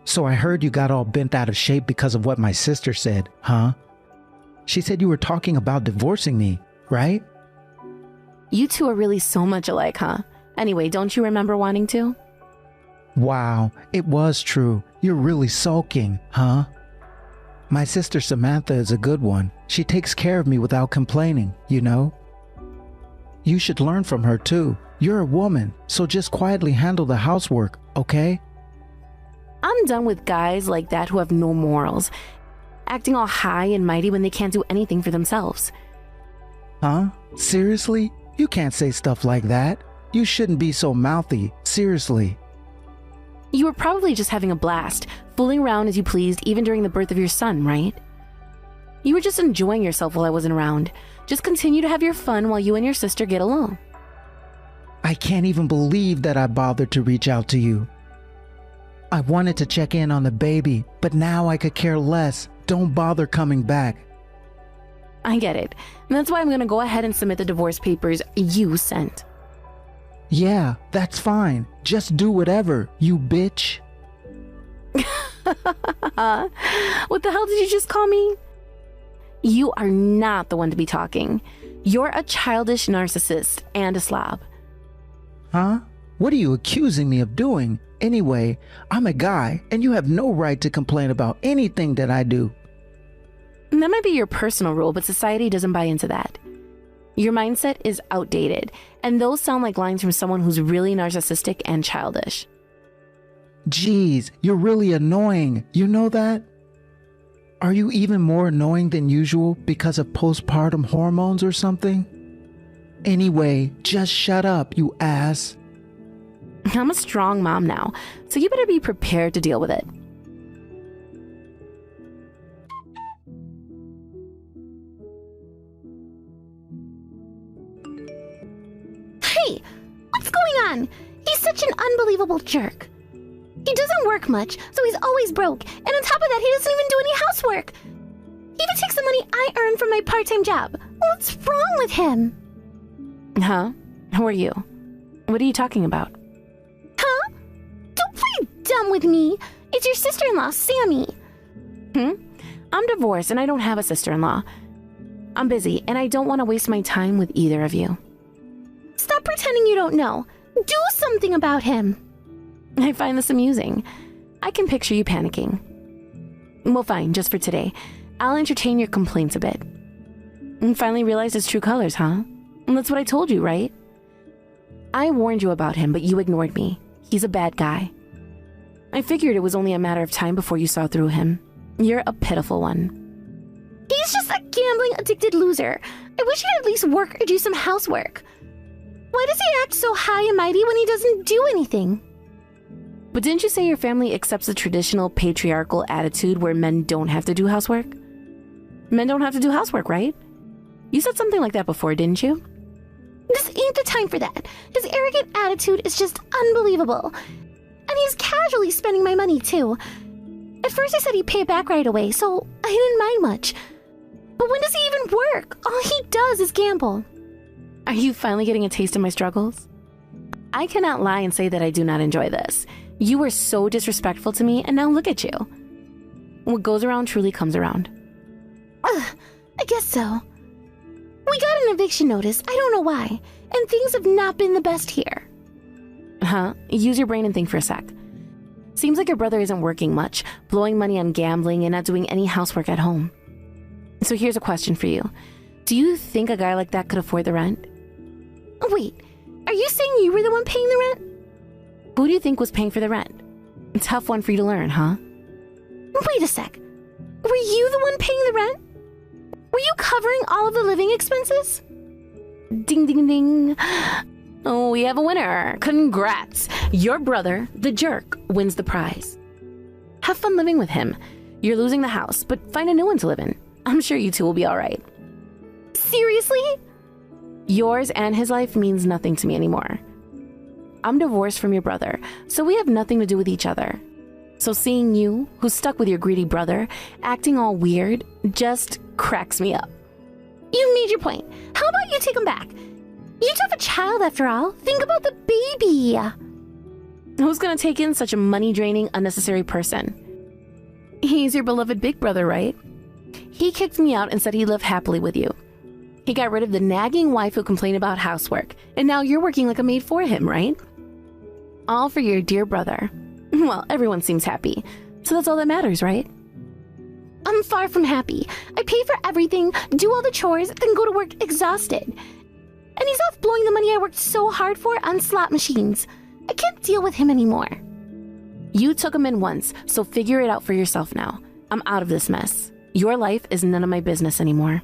So I heard you got all bent out of shape because of what my sister said, huh? She said you were talking about divorcing me, right? You two are really so much alike, huh? Anyway, don't you remember wanting to? Wow, it was true. You're really sulking, huh? My sister Samantha is a good one. She takes care of me without complaining, you know? You should learn from her too. You're a woman, so just quietly handle the housework, okay? I'm done with guys like that who have no morals, acting all high and mighty when they can't do anything for themselves. Huh? Seriously? You can't say stuff like that. You shouldn't be so mouthy, seriously. You were probably just having a blast, fooling around as you pleased even during the birth of your son, right? You were just enjoying yourself while I wasn't around. Just continue to have your fun while you and your sister get along. I can't even believe that I bothered to reach out to you. I wanted to check in on the baby, but now I could care less. Don't bother coming back. I get it. And that's why I'm gonna go ahead and submit the divorce papers you sent. Yeah, that's fine. Just do whatever, you bitch. What the hell did you just call me? You are not the one to be talking. You're a childish narcissist and a slob. Huh? What are you accusing me of doing? Anyway, I'm a guy, and you have no right to complain about anything that I do. That might be your personal rule, but society doesn't buy into that. Your mindset is outdated, and those sound like lines from someone who's really narcissistic and childish. Jeez, you're really annoying. You know that? Are you even more annoying than usual because of postpartum hormones or something? Anyway, just shut up, you ass. I'm a strong mom now, so you better be prepared to deal with it. Hey, what's going on? He's such an unbelievable jerk. He doesn't work much, so he's always broke, and on top of that, he doesn't even do any housework. He even takes the money I earn from my part-time job. What's wrong with him? Huh? Who are you? What are you talking about? Huh? Don't play dumb with me. It's your sister-in-law, Sammy. I'm divorced and I don't have a sister-in-law. I'm busy and I don't want to waste my time with either of you. Stop pretending you don't know. Do something about him. I find this amusing. I can picture you panicking. Well, fine, just for today. I'll entertain your complaints a bit. And finally realized his true colors, huh? And that's what I told you, right? I warned you about him, but you ignored me. He's a bad guy. I figured it was only a matter of time before you saw through him. You're a pitiful one. He's just a gambling-addicted loser. I wish he'd at least work or do some housework. Why does he act so high and mighty when he doesn't do anything? But didn't you say your family accepts the traditional patriarchal attitude where men don't have to do housework? Men don't have to do housework, right? You said something like that before, didn't you? This ain't the time for that. His arrogant attitude is just unbelievable. And he's casually spending my money, too. At first I said he'd pay it back right away, so I didn't mind much. But when does he even work? All he does is gamble. Are you finally getting a taste of my struggles? I cannot lie and say that I do not enjoy this. You were so disrespectful to me, and now look at you. What goes around truly comes around. I guess so. We got an eviction notice, I don't know why, and things have not been the best here. Huh? Use your brain and think for a sec. Seems like your brother isn't working much, blowing money on gambling and not doing any housework at home. So here's a question for you. Do you think a guy like that could afford the rent? Wait, are you saying you were the one paying the rent? Who do you think was paying for the rent? A tough one for you to learn, huh? Wait a sec. Were you the one paying the rent? Were you covering all of the living expenses? Ding, ding, ding. Oh, we have a winner. Congrats. Your brother, the jerk, wins the prize. Have fun living with him. You're losing the house, but find a new one to live in. I'm sure you two will be all right. Seriously? Yours and his life means nothing to me anymore. I'm divorced from your brother, so we have nothing to do with each other. So seeing you, who's stuck with your greedy brother, acting all weird, just cracks me up. You made your point. How about you take him back? You do have a child after all. Think about the baby. Who's gonna take in such a money-draining, unnecessary person? He's your beloved big brother, right? He kicked me out and said he'd live happily with you. He got rid of the nagging wife who complained about housework, and now you're working like a maid for him, right? All for your dear brother. Well, everyone seems happy, so that's all that matters, right? I'm far from happy. I pay for everything, do all the chores, then go to work exhausted. And he's off blowing the money I worked so hard for on slot machines. I can't deal with him anymore. You took him in once, so figure it out for yourself now. I'm out of this mess. Your life is none of my business anymore.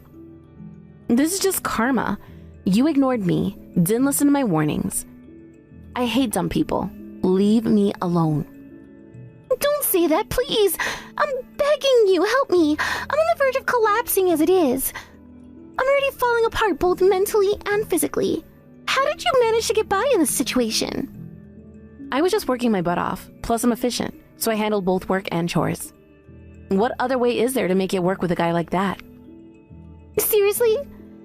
This is just karma. You ignored me, didn't listen to my warnings. I hate dumb people. Leave me alone. Don't say that, please. I'm begging you, help me. I'm on the verge of collapsing as it is. I'm already falling apart both mentally and physically. How did you manage to get by in this situation? I was just working my butt off, plus I'm efficient, so I handled both work and chores. What other way is there to make it work with a guy like that? Seriously?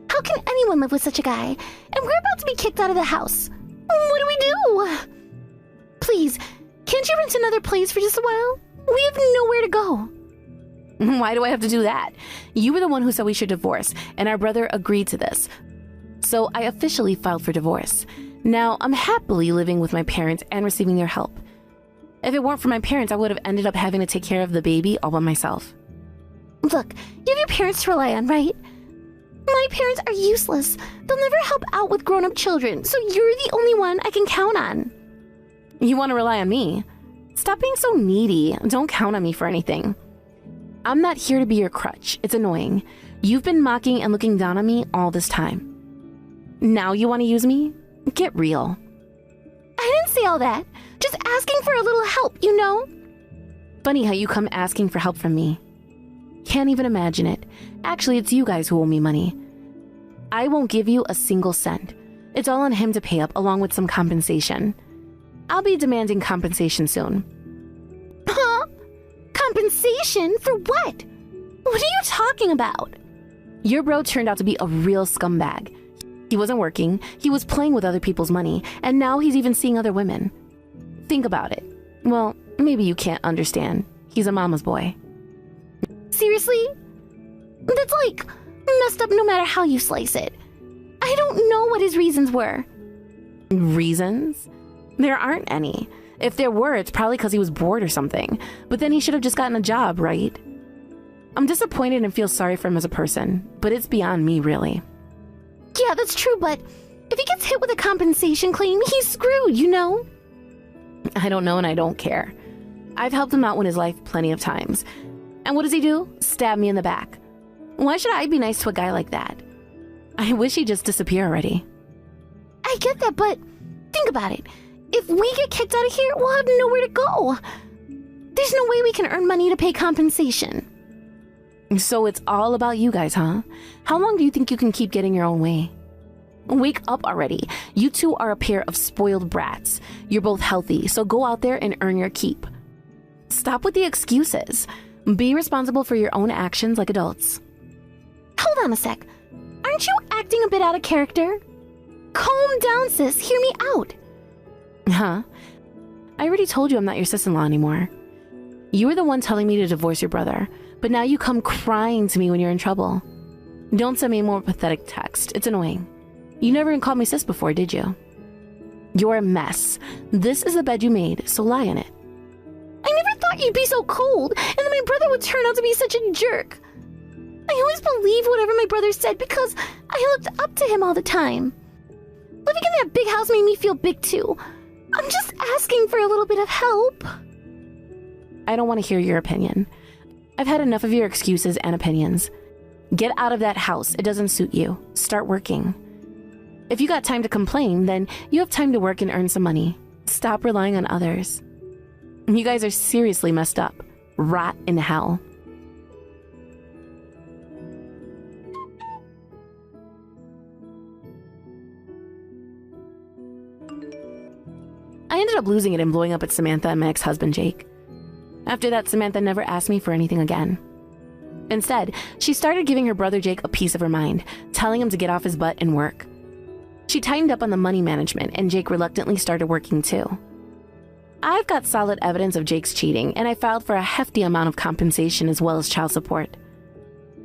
How can anyone live with such a guy? And we're about to be kicked out of the house. What do we do? Please, can't you rent another place for just a while? We have nowhere to go. Why do I have to do that? You were the one who said we should divorce, and our brother agreed to this. So I officially filed for divorce. Now I'm happily living with my parents and receiving their help. If it weren't for my parents, I would have ended up having to take care of the baby all by myself. Look, you have your parents to rely on, right? My parents are useless. They'll never help out with grown-up children, so you're the only one I can count on. You want to rely on me? Stop being so needy. Don't count on me for anything. I'm not here to be your crutch. It's annoying. You've been mocking and looking down on me all this time. Now you want to use me? Get real. I didn't say all that. Just asking for a little help, you know? Funny how you come asking for help from me. Can't even imagine it. Actually, it's you guys who owe me money. I won't give you a single cent. It's all on him to pay up along with some compensation. I'll be demanding compensation soon. Huh? Compensation? For what? What are you talking about? Your bro turned out to be a real scumbag. He wasn't working, he was playing with other people's money, and now he's even seeing other women. Think about it. Well, maybe you can't understand. He's a mama's boy. Seriously? That's like messed up no matter how you slice it. I don't know what his reasons were. Reasons? There aren't any. If there were, it's probably because he was bored or something. But then he should have just gotten a job, right? I'm disappointed and feel sorry for him as a person, but it's beyond me, really. Yeah, that's true, but if he gets hit with a compensation claim, he's screwed, you know? I don't know and I don't care. I've helped him out in his life plenty of times. And what does he do? Stab me in the back. Why should I be nice to a guy like that? I wish he'd just disappear already. I get that, but think about it. If we get kicked out of here, we'll have nowhere to go. There's no way we can earn money to pay compensation. So it's all about you guys, huh? How long do you think you can keep getting your own way? Wake up already. You two are a pair of spoiled brats. You're both healthy, so go out there and earn your keep. Stop with the excuses. Be responsible for your own actions like adults. Hold on a sec. Aren't you acting a bit out of character? Calm down, sis. Hear me out. Huh? I already told you I'm not your sis-in-law anymore. You were the one telling me to divorce your brother, but now you come crying to me when you're in trouble. Don't send me a more pathetic text. It's annoying. You never even called me sis before, did you? You're a mess. This is the bed you made, so lie in it. I never thought you'd be so cold, and that my brother would turn out to be such a jerk. I always believed whatever my brother said because I looked up to him all the time. Living in that big house made me feel big too. I'm just asking for a little bit of help. I don't want to hear your opinion. I've had enough of your excuses and opinions. Get out of that house. It doesn't suit you. Start working. If you got time to complain, then you have time to work and earn some money. Stop relying on others. You guys are seriously messed up. Rot in hell. ended up losing it and blowing up at Samantha and my ex-husband, Jake. After that, Samantha never asked me for anything again. Instead, she started giving her brother Jake a piece of her mind, telling him to get off his butt and work. She tightened up on the money management, and Jake reluctantly started working too. I've got solid evidence of Jake's cheating, and I filed for a hefty amount of compensation as well as child support.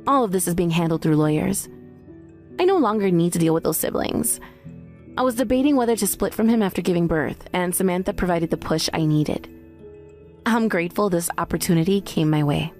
All of this is being handled through lawyers. I no longer need to deal with those siblings. I was debating whether to split from him after giving birth, and Samantha provided the push I needed. I'm grateful this opportunity came my way.